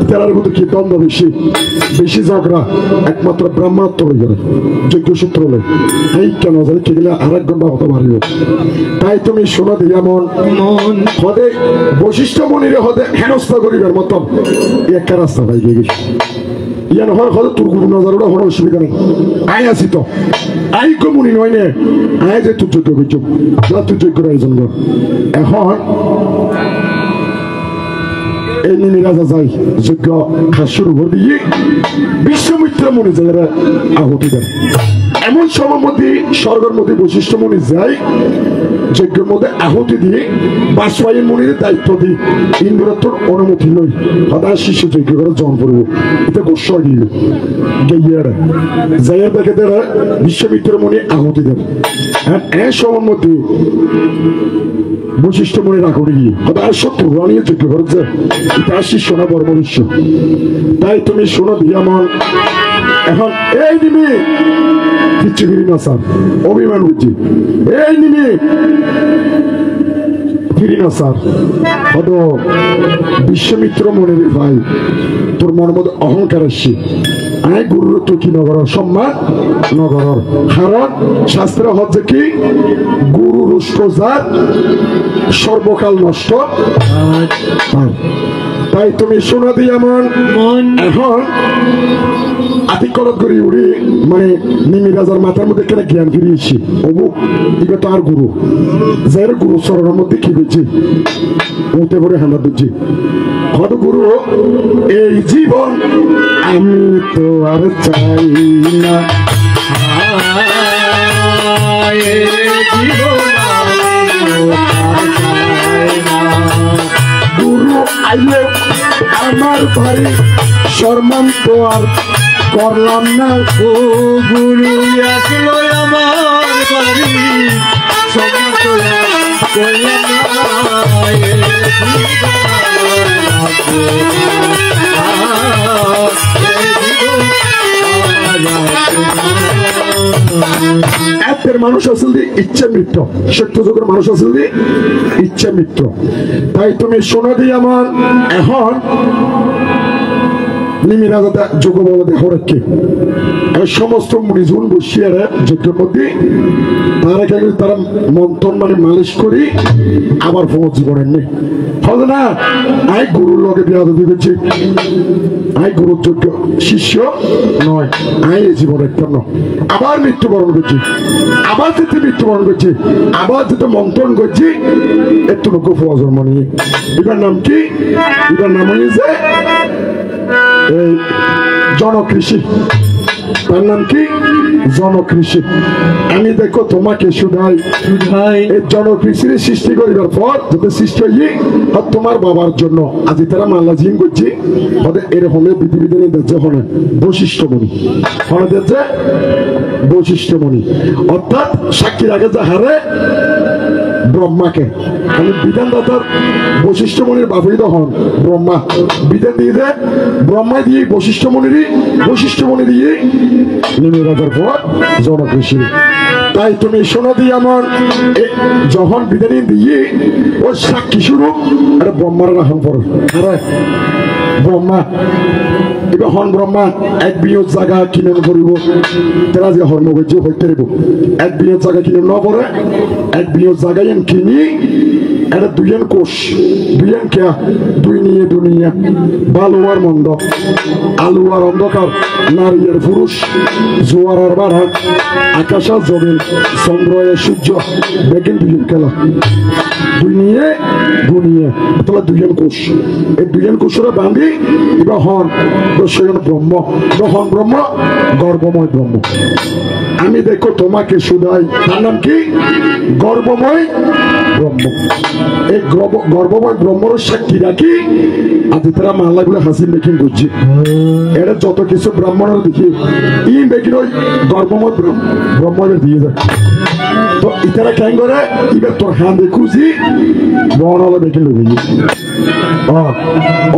তার মধ্যে কি দ্বন্দ্ব বেশি বেশি ঝগড়া একমাত্র ব্রহ্মাত্ম হয়ে গেল যজ্ঞ সূত্র হলে এই কেন জানি কি গেলে আর এক ঘন্টা হতে পারিব তাই তুমি শোনো দিয়া মন হদে বৈশিষ্ট্য মনিরে হদে হেনস্থা করিবার মতন একটা রাস্তা পাই গিয়ে গেছি ইয়ান হয় হলে তোর গুরু নজর ওটা হলো অসুবিধা নেই আই আসি তো আই কমুনি নয় নে আয় যে তুই যজ্ঞ করছো তুই যজ্ঞ আয়োজন কর এখন এই নিমি রাজা যাই যজ্ঞ খাস শুরু করে দিয়ে বিশ্বমিত্র মনে যায় আহুতি দেন এমন সময়ের মধ্যে স্বর্গের মধ্যে বৈশিষ্ট্য মনে যায় যজ্ঞের মধ্যে আহুতি দিয়ে বাসবাহী মনির দায়িত্ব দিই ইন্দ্রত্বর অনুমতি লই হঠাৎ শিষ্য যজ্ঞ করে জন করবো এটা গোস্ব গিয়ে গিয়ে যাইয়া দেখে তারা বিশ্বমিত্র মনে আহুতি দেন হ্যাঁ এই সময়ের মধ্যে বৈশিষ্ট্য মনে রাখুন গিয়ে হঠাৎ সত্য রানিয়ে যজ্ঞ করেছে এটা শিষ্য না বড় মনুষ্য তাই তুমি শোনো দিয়া মন এখন এই নিবি কিচ্ছু ফিরি না স্যার অভিমান বুঝছি এই নিবি ফিরি না স্যার হয়তো বিশ্বমিত্র মনের ভাই তোর মনের মধ্যে অহংকার আসছে আয় গুরুর তো কি নগর সম্মান নগর কারণ শাস্ত্রে হচ্ছে কি গুরু রুষ্ট যার সর্বকাল নষ্ট তাই তুমি শোনা দিয়ে এমন এখন আতিকরত করি উড়ি মানে নিমি রাজার মাথার মধ্যে কেন জ্ঞান ফিরিয়েছি অমুক এটা তো আর গুরু যার গুরু চরণের মধ্যে কি করছি উঠে পড়ে হানা দিচ্ছি কত গুরু এই জীবন আমি তো আর চাই না গুরু আইলে আমার বাড়ি সম্মান তো আর করলাম না ও গুরু আসলো আমার বাড়ি সম্মান তো করলাম না এর মানুষ আসলে ইচ্ছা মিত্র সত্য যুগের মানুষ আসলে ইচ্ছা মিত্র তাই তুমি শোনো দিয়ে আমার এখন নিমি রাজা যোগ বলে দেখো রেখে সমস্ত মুনিজন বসিয়ে যজ্ঞের মধ্যে তারা মন্থন মানে মালিশ করি আবার ফোন জীবনের নেই হবে না আই গুরুর লগে বিয়া দিয়েছি আই গুরুর যোগ্য শিষ্য নয় আই এই জীবনের জন্য আবার মৃত্যুবরণ করছি আবার যেতে মৃত্যুবরণ করছি আবার যেতে মন্থন করছি একটু লোক প্রয়োজন মনে এবার নাম কি এবার নাম হয়েছে এই জনকৃষি তার নাম কি জনকৃষি আমি দেখো তোমাকে শুধাই এই জনকৃষির সৃষ্টি করিবার পর যদি সৃষ্টি হই তোমার বাবার জন্য আজ তারা মাল্লা জিম করছি এরকম পৃথিবীতে দেখছে হনে বৈশিষ্ট্যমণি হনে দেখছে বৈশিষ্ট্যমণি অর্থাৎ সাক্ষীর আগে যা হারে ব্রহ্মাকে মানে বিধানদাতার বৈশিষ্ট্যমণির বাপিত হন ব্রহ্মা বিধান দিয়ে দেয় ব্রহ্মা দিয়ে বৈশিষ্ট্যমণি দিয়ে নেমে রাজার পর জনকৃষি তাই তুমি শোনো দিয়ে আমার যখন বিধানী দিয়ে ওর সাক্ষী শুরু একটা ব্রহ্মার রাখন পর ব্রহ্মা এবার হন ব্রহ্মা এক বিয়ত জায়গা কিনে করিব তারা যে হর্ম করছে হইতে রইব এক বিয়ত জায়গা কিনে ন পরে এক বিয়ত জায়গায় কিনি এটা দুইজন কোষ দুইজন কেয়া দুই নিয়ে দুনিয়া ভালো আর মন্দ আলু আর অন্ধকার নারী আর পুরুষ জোয়ার আর বারাক আকাশ আর জমিন চন্দ্র আর সূর্য দেখেন দুজন খেলা দুই নিয়ে দুনিয়া তাহলে দুইজন কোষ এই দুইজন কোষরা বাঁধি এবার হন দশজন ব্রহ্ম হন ব্রহ্ম গর্বময় ব্রহ্ম আমি দেখো তোমাকে শুধাই তার নাম কি গর্বময় ব্রহ্ম এই গর্বময় ব্রহ্মর সাক্ষী রাখি আজ তারা মাল্লা গুলো হাসির মেকিং করছি এটা যত কিছু ব্রাহ্মণের দেখি ই মেকিং ওই গর্বময় ব্রহ্মের দিয়ে যায় তো ইতারা কেন করে এবার তোর হাতে খুঁজি বন হলো মেকিং লোক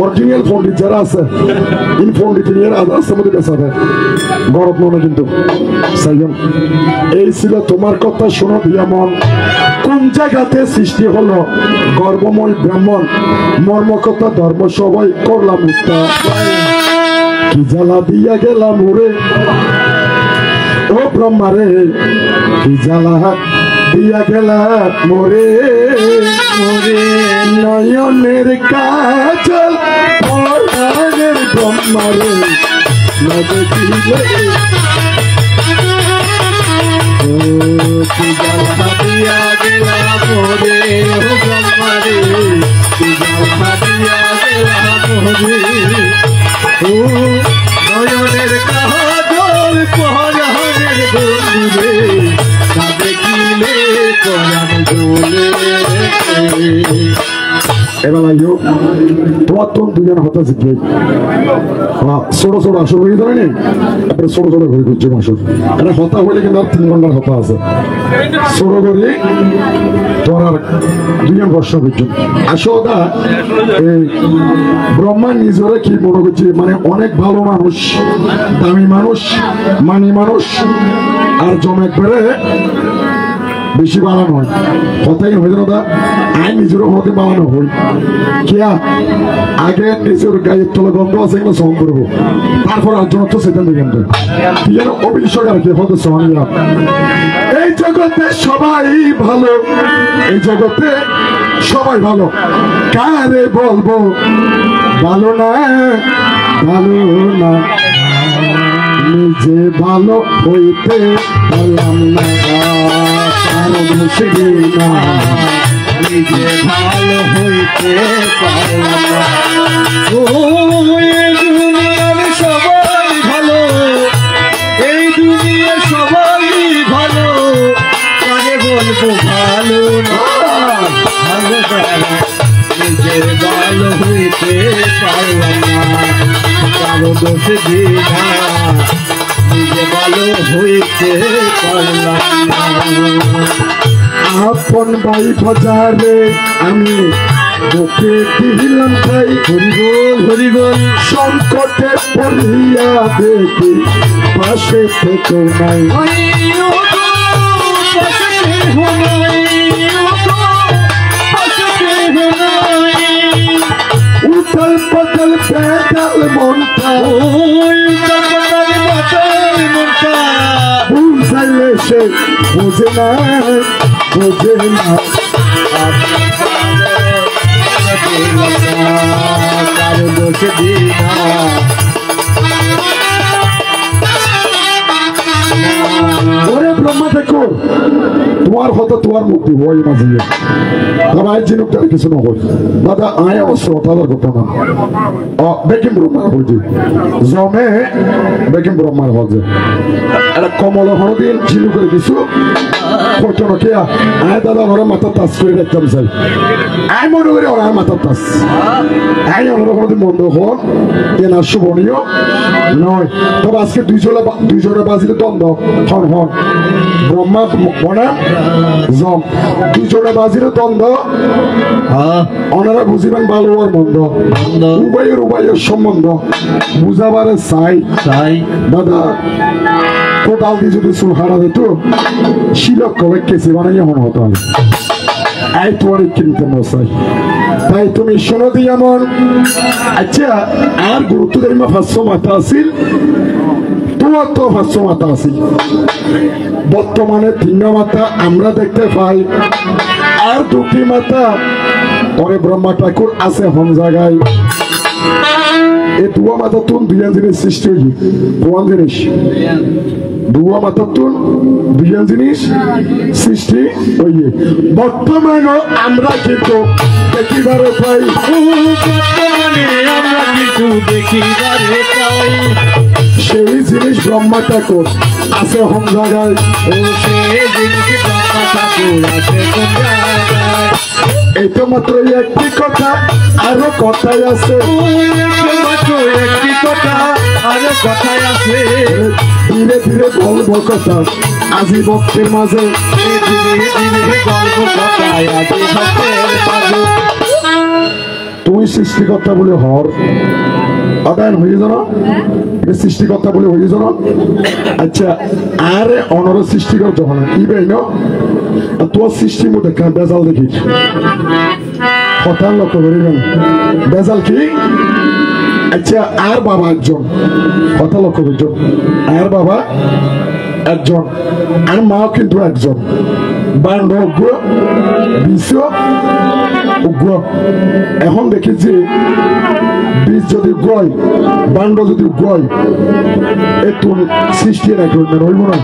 অরিজিনাল পন্ডিত যারা আছে ইন পন্ডিত নিয়ে রাস্তার মধ্যে বেসা দেয় গরব মনে কিন্তু সাইজন এই ছিল তোমার কথা শোনো দিয়া মন কোন জায়গাতে সৃষ্টি হলো গর্বময় ব্রাহ্মণ মর্মকথা ধর্ম সবাই করলাম উত্তা কি জ্বালা দিয়া গেলাম ওরে ও ব্রহ্মারে কি জ্বালা দিয়া গেলাম মোরে মোরে নয়নের কাজল পরাণের ব্রহ্মারে নদী কি জ্বালা দিয়া গেলাম মোরে ও ব্রহ্মারে কি জ্বালা দিয়া গেলাম মোরে ও নয়নের কাজল পরাণের বন্ধু এবার আইও তোমার তো দুজন হতা শিখবে ছোট ছোট আসর হয়ে যাবে না তারপরে ছোট ছোট করে করছে আসর এটা হতা হলে কিন্তু আর 3 ঘন্টার হতা আছে ছোট করে তোমার আর 2 বর্ষ করছে আসলে এই ব্রহ্মা নিজেরা কি মনে করছে মানে অনেক ভালো মানুষ দামি মানুষ মানি মানুষ আর জমেক বেড়ে বেশি বানানো হয় কথাই হয়ে না আই নিজেরও হতে বানানো হই কিয়া আগে নিজের গায়ের তলে গন্ধ আছে এগুলো সহন করবো তারপর আর জন তো সেটা দেখেন কি যেন অভিষেক আর কি হতে সহনিয়া এই জগতে সবাই ভালো এই জগতে সবাই ভালো কারে বলবো ভালো না নিজে ভালো হইতে পারলাম না কারো দোষে না নিজে ভালো হইতে পারলাম না এই দুনিয়ার সবাই ভালো এই দুনিয়ার সবাই ভালো কারে বলবো ভালো না নিজে ভালো হইতে পারলাম না কারো দোষে না নিজে ভালো হইতে পারলাম না আপন ভাই বাজারে আমি বুকে দিলাম তাই হরিবল সংকটে পড়িয়া দেখি পাশে থেকে নাই উঠল পদল পেদাল মনটা বুঝাইলে সে বোঝে না কারো দোষে দিনা ওরে ব্রহ্মা ঠাকুর তোমার হতো তোমার মুক্তি হই মাঝে সবাই জিনুকটা কিছু না হয় দাদা আয় অবশ্য তাদের কথা না বেকিম ব্রহ্মার হইছে জমে বেকিম ব্রহ্মার হচ্ছে এটা কমল হরদিন ঝিনুকের কিছু করতো না কে আয় দাদা ওরা মাথা তাস করে দেখতাম চাই আয় মনে করি ওরা মাথা তাস আয় ওরা কোনোদিন বন্ধ হন এনার শুভনীয় নয় তবে আজকে দুইজনে বাজিলে দ্বন্দ্ব হন হন ব্রহ্মা মনে জম দুইজনে বাজিলে দ্বন্দ্ব ওনারা বুঝিবেন ভালো আর মন্দ উভয়ের সম্বন্ধ বুঝাবারে চাই দাদা কোদাল দিয়ে যদি চুল হারা দিত শিলক কবে কেসে বানাইয়া মনে হতো আমি এই তোমার কিনতে মশাই তাই তুমি শোনো দি এমন আচ্ছা আর গুরুত্ব দেয় মা 500 মাথা আসিল তোমার তো 500 মাথা আসিল বর্তমানে 3 মাথা আমরা দেখতে পাই আর 2টি মাথা পরে ব্রহ্মা ঠাকুর আছে হন জায়গায় এই 2 মাথা তুন 2 জিনিস সৃষ্টি হই কোন জিনিস 2 মাথা তুন 2 জিনিস সৃষ্টি হই বর্তমানে আমরা কিন্তু দেখিবারে পাই আমরা কিছু দেখিবারে পাই সেই জিনিস ব্রহ্মা ঠাকুর আছে হন জায়গায় সেই জিনিস ব্রহ্মা ঠাকুর আছে কোন জায়গায় এইটা মাত্র একটি কথা আরো কথাই আছে একটি কথা আরো কথাই আছে ধীরে ধীরে বলবো কথা আজি ভক্তের মাঝে ধীরে ধীরে গল্প কথায় আজি ভক্তের মাঝে তুই সৃষ্টিকর্তা বলে হর আদায় হয়ে যাও এটা সৃষ্টিকর্তা বলে হয়ে যাও আচ্ছা আরে অনর সৃষ্টিকর যখন কি বেই না তোমার সৃষ্টির মধ্যে বেজাল দেখি কথা লক্ষ্য করিবেন বেজাল কি আচ্ছা আর বাবা একজন কথা লক্ষ্য করছো আর বাবা একজন আর মাও কিন্তু একজন বান্ড উগ্র বিশ্ব উগ্র এখন দেখি যে বীজ যদি উগ্রয় বান্ড যদি উগ্রয় একটু সৃষ্টি একরকম হইব না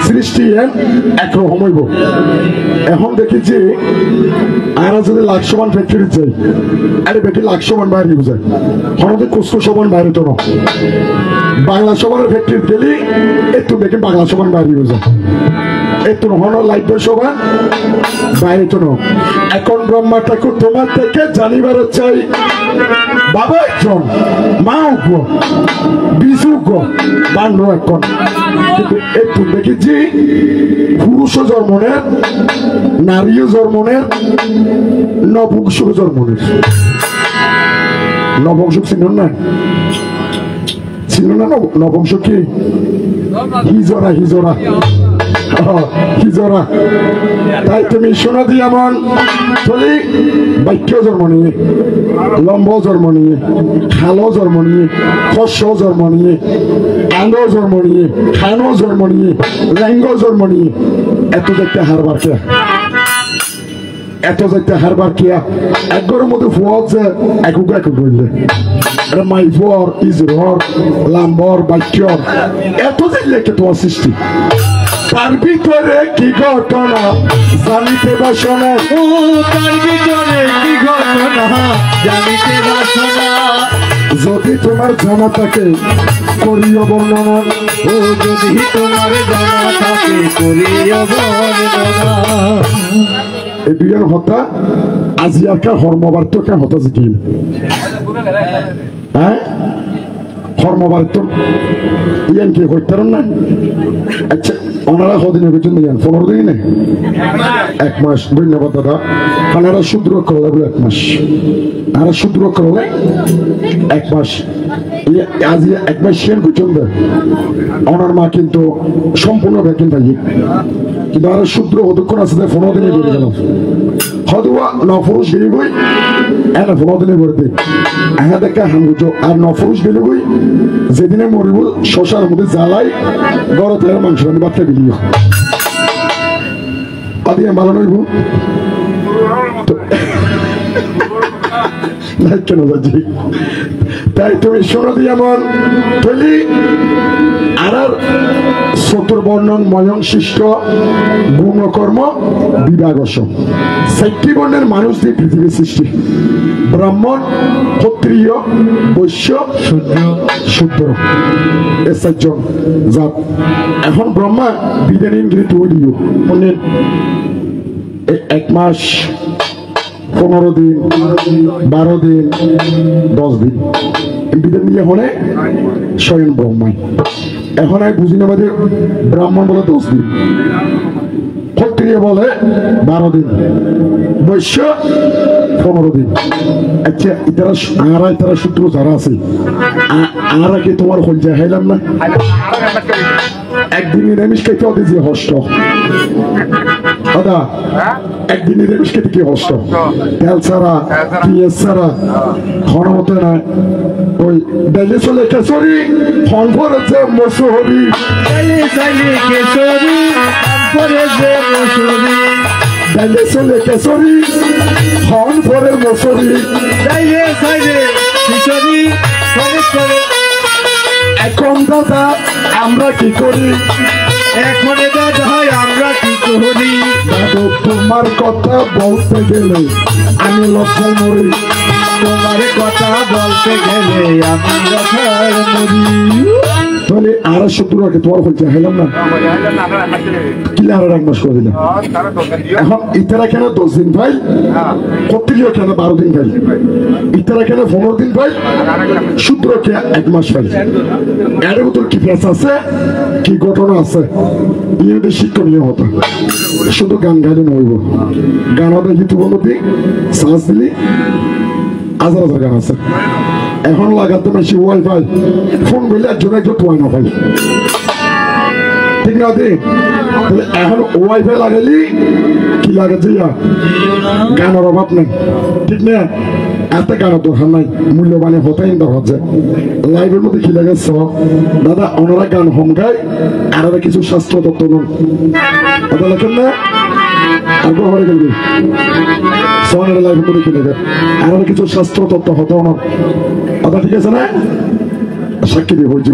সৃষ্টি একরকম হইব এখন দেখি যে আরা যদি 100 মান ফ্যাক্টরি চাই আরে বেটি 100 মান বাইরে যায় হঠাৎ কুসকো সমান বাইরে তো না বাংলা সমানের ফ্যাক্টরি গেলি একটু দেখি বাংলা সমান বাইরে যায় এত হনো লাগবে সবাই বাইরে তো এখন ব্রহ্মা ঠাকুর তোমার থেকে জানিবার চাই বাবা একজন মা উগ্র বিজু উগ্র বান্য এখন কিন্তু একটু দেখেছি পুরুষও জন্মনের নারীও জন্মনের নপুংসক জন্মনের নবংশক চিনুন না ছিল না নবংশ কি হিজরা হিজরা হিজরা তাই তুমি শোনা দি এমন বলি বাক্য জন্ম নিয়ে লম্ব জন্ম নিয়ে খালো জন্ম নিয়ে ফস জন্ম নিয়ে কান্দ জন্ম নিয়ে খানো জন্ম নিয়ে ল্যাঙ্গ জন্ম নিয়ে এত দেখতে হারবার কে এত যাইতে হারবার কিয়া একগরের মধ্যে ফুয়াল যে একুক একুক হইলে মাইফর ইজরর লাম্বর বাক্যর এত যাইলে কে তোমার সৃষ্টি তার ভিতরে কি ঘটনা জানিতে বাসনা ও তার ভিতরে কি ঘটনা জানিতে বাসনা যদি তোমার জানা থাকে করিও বর্ণনা ও যদি তোমার জানা থাকে করিও বর্ণনা এই দুইয়ের হতা আজিয়াকে হর্মবার্তকে হতা জিকিল হ্যাঁ হর্মবার্ত ইয়ান কি হইতারেন না আচ্ছা ওনারা কদিনের পর্যন্ত ইয়ান 15 দিন নেই 1 মাস ধন্যবাদ দাদা ওনারা শুদ্র করলে বলে 1 মাস আর শুদ্র করলে 1 মাস আজি 1 মাস শেয়ার পর্যন্ত ওনার মা কিন্তু সম্পূর্ণ ভ্যাকিন পাই কিন্তু আর শুদ্র অদক্ষণ আছে 15 দিনে বেড়ে গেল হদুয়া নফরুষ গেলি বই এনে 15 দিনে বেড়ে দিই হ্যাঁ দেখা হামগুজো আর নফরুষ গেলি বই যেদিনে মরিব শশার মধ্যে জ্বালাই গড় তেলের মাংস রান্না বাচ্চা বিলিও আদিয়ে ভালো নইব কেন যাচ্ছি তাই তুমি শোনো দিয়ে এমন বলি আর চতুর্বর্ণন ময়ং শিষ্ট গুণকর্ম বিভাগস 4টি বর্ণের মানুষ দিয়ে পৃথিবীর সৃষ্টি ব্রাহ্মণ ক্ষত্রিয় বৈশ্য শূদ্র এ 4 জন জাত এখন ব্রহ্মা বিধানী তৈরি দিও 1 মাস 15 দিন 12 দিন 10 দিন বিধান দিয়ে হলে স্বয়ং ব্রহ্মা এখন আমি বুঝি না ব্রাহ্মণ বলে 10 দিন ক্ষত্রিয় বলে 12 দিন বৈশ্য 15 দিন আচ্ছা ইতারা সূত্র যারা আছে আর আগে তোমার হল যায় হাইলাম না একদিন নিরামিষ খাইতে হবে যে হষ্ট দাদা একদিন নিরামিষ খেতে কি হষ্ট তেল ছাড়া পিঁয়াজ ছাড়া খাওয়ার মতো না ওই ডাইলে চলে কেশরি ফল ফলেছে মসুরি কেশরী ডাইলে চলে কেশরি ফল ফলের মসুরি এখন দাদা আমরা কি করি এখন দাদা আমরা কি করি দাদু তোমার কথা বলতে গেলে আমি লজ্জায় মরি তোমার কথা বলতে গেলে আমি লজ্জায় মরি তাহলে আর সত্তর আগে তোমার হচ্ছে হাইলাম না কিলে আর 1 মাস করে দিলাম এখন ইতারা কেন 10 দিন ভাই ক্ষত্রিয় কেন 12 দিন ভাই ইতারা কেন 15 দিন ভাই শূদ্র কে 1 মাস ভাই এর ভিতর কি ফেস আছে কি ঘটনা আছে ইউনিট শিক্ষণীয় হতো শুধু গান গাইলে নইব গান হবে ইউটিউব মধ্যে সার্চ দিলি হাজার হাজার গান আছে এখন লাগাতে বেশি ওয়াইফাই ফোন করলে একজন তোয়াই না ভাই ঠিক না দি এখন ওয়াইফাই লাগালি কি লাগে যে গানের অভাব নেই ঠিক না এত গানের দরকার নাই মূল্যবানে হতেই দরকার যে লাইভের মধ্যে কি লাগে দাদা ওনারা গান হম গায় আর কিছু শাস্ত্র তত্ত্ব নন দাদা লেখেন না আগ্রহ হয়ে গেল সোনার লাইভের মধ্যে কি লাগে আর কিছু শাস্ত্র তত্ত্ব হতো না দাদা ঠিক আছে না সাক্ষী দিয়ে বলছি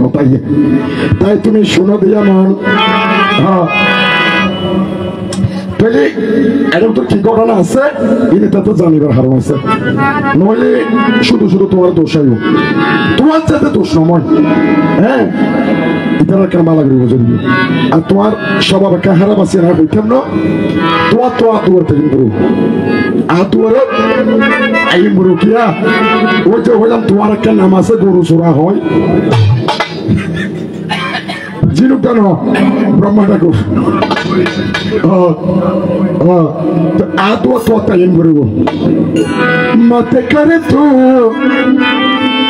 তাই তুমি শোনো দিয়া মন হ্যাঁ এরকম তো কি ঘটনা আছে এটা তো জানিবার হারম আছে নইলে শুধু শুধু তোমার দোষ আইব তোমার যাতে দোষ নয় হ্যাঁ ইতারা কামা লাগবে বুঝলি আর তোমার স্বভাব কাহারা বাসি না কইতাম না তোমার তো আতুয়ার থেকে পুরো আতুয়ার আই মুরু কিয়া ওই যে হইলাম তোমার একটা নাম আছে গরু চোরা হয় জিনুক জানো ব্রহ্মা ঠাকুর আতুয়া তো তাই করব মতে করে তো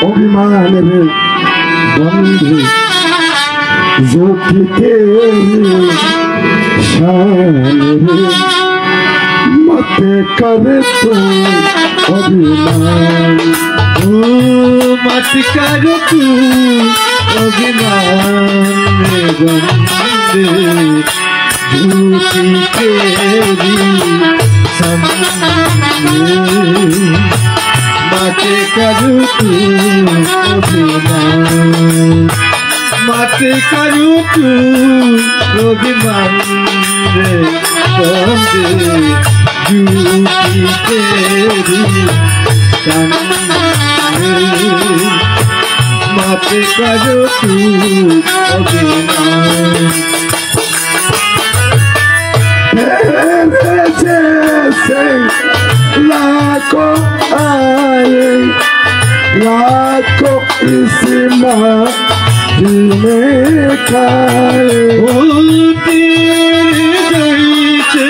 অভিমান রে বন্ধু জোটিতে শান রে মতে করে তো অভিমান मत कर तू अभिमान बंदे झूठी तेरी सामने मत कर तू अभिमान मत कर तू अभिमान बंदे झूठी तेरी मत करो तू अभिमान तेरे जैसे लाखों आए लाखों इस माटी में खाए तेरे जैसे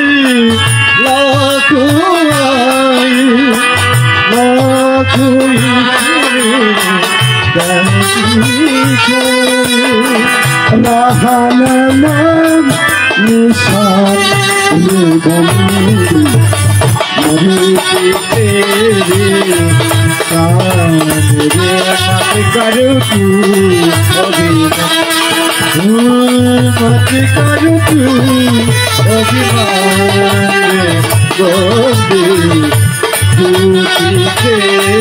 लाखों आए Rahanam Nishan Nidam Maruti Tere Kaanre Mat Karu Tu Abhiman Mat Karu Tu Abhiman Gonde Jyoti Teri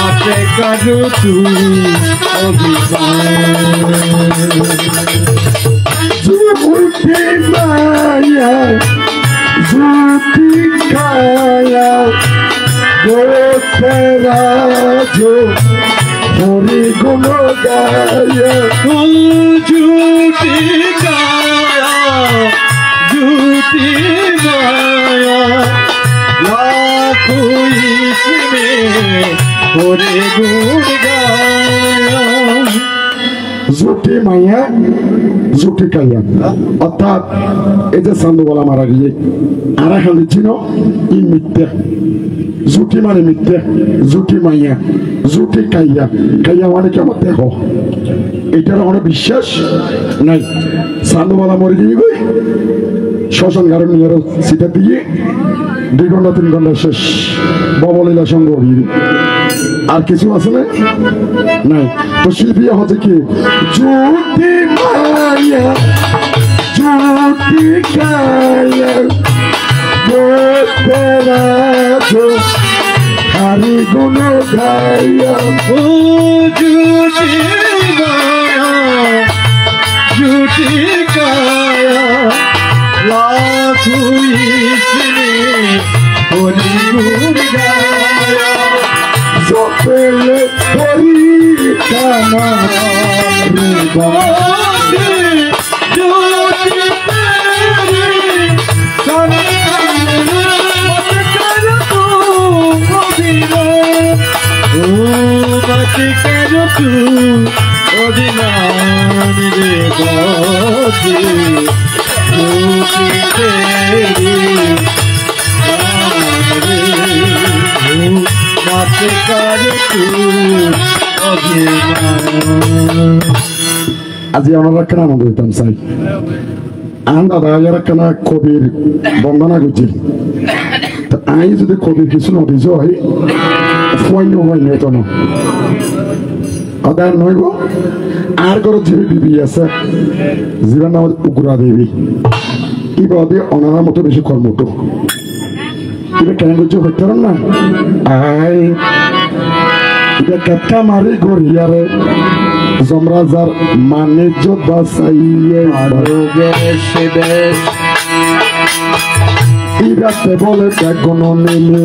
मत करो तू अभिमान झूठी माया झूठी काया वो तेरा जो हरि गुण गाया झूठी काया झूठी माया लाखों इसमें पूरे गुण गाया झूठी माया झूठी काया অর্থাৎ এই যে সান্দুবালা মারা গিয়ে আর এখন চিনো ই মিথ্যা ঝুটি মানে মিথ্যা ঝুটি মাইয়া ঝুটি কাইয়া কাইয়া মানে কেমন দেখো এটার আমার বিশ্বাস নাই সান্দুবালা মরে গিয়ে গই শ্মশান ঘাড়ে নিয়ে সিটা দিয়ে 2 ঘন্টা 3 ঘন্টা শেষ ববলীলা সংগ্রহ আর কিছু আছে না নাই তো শিল্পী হচ্ছে কি ঝুটি মায়া ঝুটি কায়া तेरा जो हरि गुण गाया झूठी माया झूठी काया लाखों इसमें पूरे गुण गाया जो पहले कोई का नाम मत करो तू अभिमान रे बाजी झूठी तेरी मत करो तू अभिमान আজি আমরা কেন আনন্দ দিতাম চাই আন্দা দায়ের কেন কবির বন্দনা করছি আই যদি কবির কিছু নদী হয় ফয়ন হয় না তো আদার নইব আর ঘরে যে বিবি আছে জীবন নাম উগ্রা দেবী ইবাদে অনার মতো বেশি কর্মটো এটা কেন করছে হইতে না আই এটা কাকা মারি গড়িয়ারে জমরাজার মানিজ্য বাসাইয়ে ভালোবেসে বেশ ইরাতে বলে বেগুন নিলে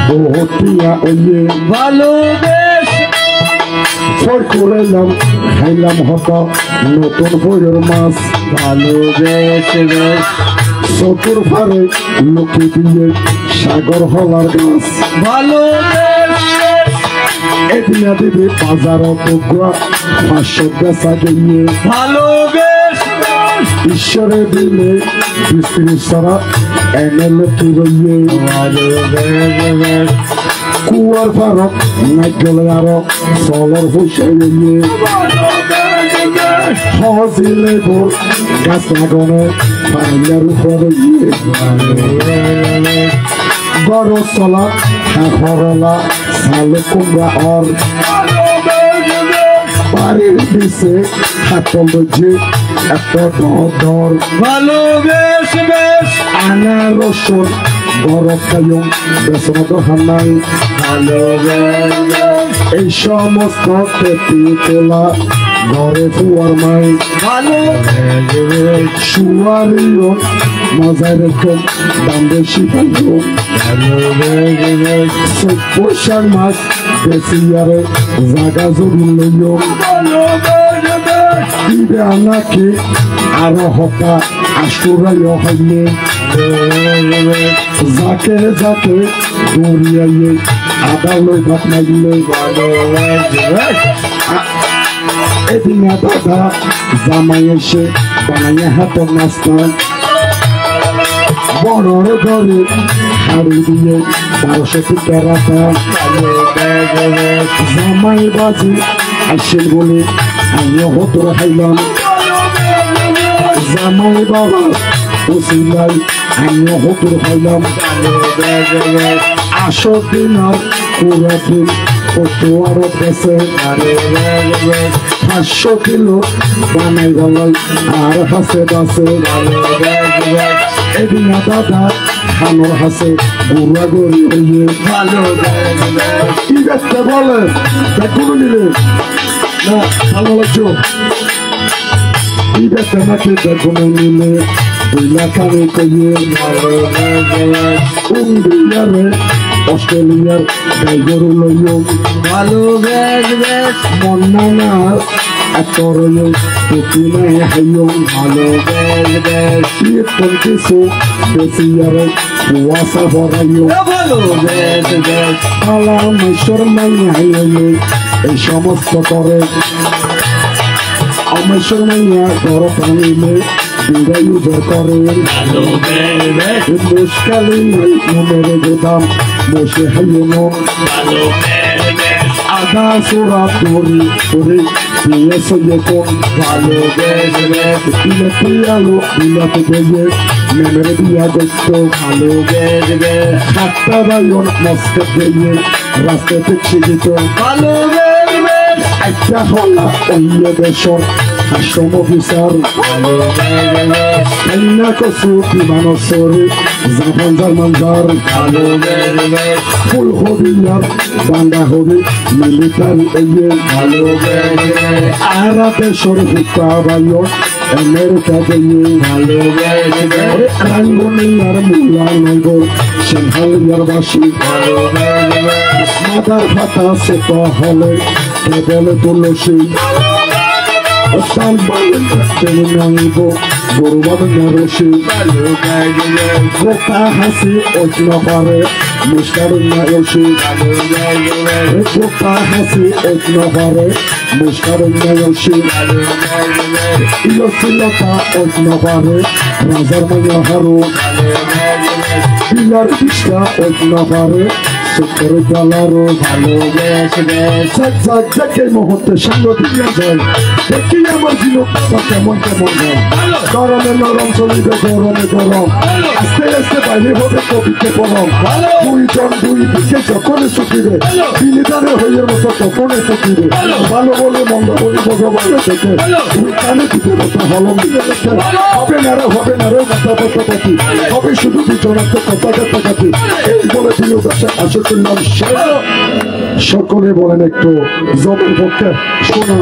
বহতিয়া এলে ভালোবেসে ফয় করাইলাম খাইলাম হতা নতুন বইয়ের মাছ ভালোবেসে বেশ চতুর ফারে লোকে দিয়ে সাগর হলার গাছ ভালোবেসে এদিনা দেবে বাজার টুকরা 500 বেচা গিয়ে ভালোবেসে ঈশ্বরে দিলে স্ত্রী সারা এনে লোকে রইয়ে ভালোবেসে বেশ কুয়ার ফারক নাই গেলে আরো চলর হুসে রইয়ে হজিলে গোর গাছ লাগানো পাইলার উপরে গিয়ে বড় চলা হরলা সালে কুমড়া অর বাড়ির দিছে হাতল যে এত দর ভালোবেসে বেশ আনা রসুন বরফ কায়ুম বেসন দোহানাই ভালোবেসে এই সমস্ত খেতে তোলা ঘরে ফুয়ার মাই ভালোবেসে বেশ শুয়ারিও মজায় রেখে দাম বেশি পাইও ভালোবেসে বেশ বৈশাখ মাস বেশি আরে জাগা জমি লইও ভালোবেসে বেশ দিবে আনাকে আরো হতা আশুরাইও হইলে যাকে যাকে দৌড়িয়াইয়ে আদা লই ভাত মাইলে ভালোবেসে বেশ এদিন দাদা জামাই এসে বানাইয়া হাতের নাস্তা বড়র ঘরে হাড়ি দিয়ে 1200 টাকা ভালোবেসে বেশ জামাই বাজি আসেন বলে আমিও হতর খাইলাম জামাই বাবা ওসিলাই আমিও হতর খাইলাম ভালোবেসে বেশ আসো দিন আর পুরা দিন কত আরো পেছে ভালোবেসে বেশ 500 কিলো বানাই গলাই আর হাসে বাসে ভালোবেসে বেশ এদিন দাদা খানোর হাসে গুড়া গড়ি হইয়ে ভালোবেসে বেশ কি দেখতে বলে দেখুন নিলে না ভালো লাগছো কি দেখতে নাকি দেখুন নিলে দুইলা কানে কইয়ে ভালোবেসে বেশ ইন্ডিয়ারে অস্ট্রেলিয়ার গাই গরু লইও ভালোবেসে বেশ মন্নানার এত রইও টুকি নাই হাইও ভালোবেসে বেশ কীর্তন কিছু বেশি আরে কুয়াশা ভরাইও ভালোবেসে বেশ আলা মেশ্বর নাই হাইলে এই সমস্ত করে অমেশ্বর মাইয়া ঘর টানিলে বিদায় উদয় করে ভালোবেসে বেশ মুশকালি নাই মনের গোদাম বসে হাইও মন ভালোবেসে বেশ আদা সোরা ধরি করে দিয়ে সইয়ে কোন ভালোবেসে বেশ ইলাতে আলো ইলাতে গিয়ে মেমের দিয়া গস্ত ভালোবেসে বেশ সাতটা বায়ন মস্কে দিয়ে রাস্তাতে ছিগিত ভালোবেসে বেশ একটা হলা অন্য দেশর আশ্রম অফিসার ভালোবেসে বেশ কাইনা কসু বিমান সরে জাপান জার্মানজার ভালোবেসে বেশ ফুল হবিয়ার বাংলা হবি মিলিটারি এগিয়ে ভালোবেসে বেশ আরা দেশর হুতা বায়ন আমেরিকা গিয়ে ভালোবেসে বেশ রাঙ্গুনিয়ার মুলা নইব সিংহালিয়ার বাসী ভালোবেসে বেশ মাদার ফাটা সে তো হলে কেবল তুলসী সাল বলেন তেমন নাইব গরুবাদ নরসী ভালোবেসে বেশ গোটা হাসি অজ্ঞ পারে মুস্কার নায়সী ভালোবেসে বেশ গোটা হাসি অজ্ঞ পারে মুস্কার নায়সী ভালোবেসে বেশ ইলসিলতা অজ্ঞ পারে রাজার মায়া হারু ভালোবেসে বেশ পিলার পিসা অজ্ঞ পারে সুতর জালারো ভালোবেসে বেশ দেখে মুহূর্তে সঙ্গ দিয়ে যায় দেখি আমার জীবন কেমন কেমন যায় গরমে নরম চলিবে গরমে গরম আস্তে আস্তে বাইরে হবে কবিকে পরম দুইজন দুই দিকে যখন ছুটিবে বিনিদানে হইয়ের মতো তখন ছুটিবে ভালো বলে মন্দ বলে ভগবান দেখে দুই কানে দিতে কথা হলম দিতে দেখে হবে না রে কথা পতি হবে শুধু দুজনাতে কথা কাছাকাছি এই বলে প্রিয় দর্শক আশা করলাম সকলে বলেন একটু জমের পক্ষে শোনা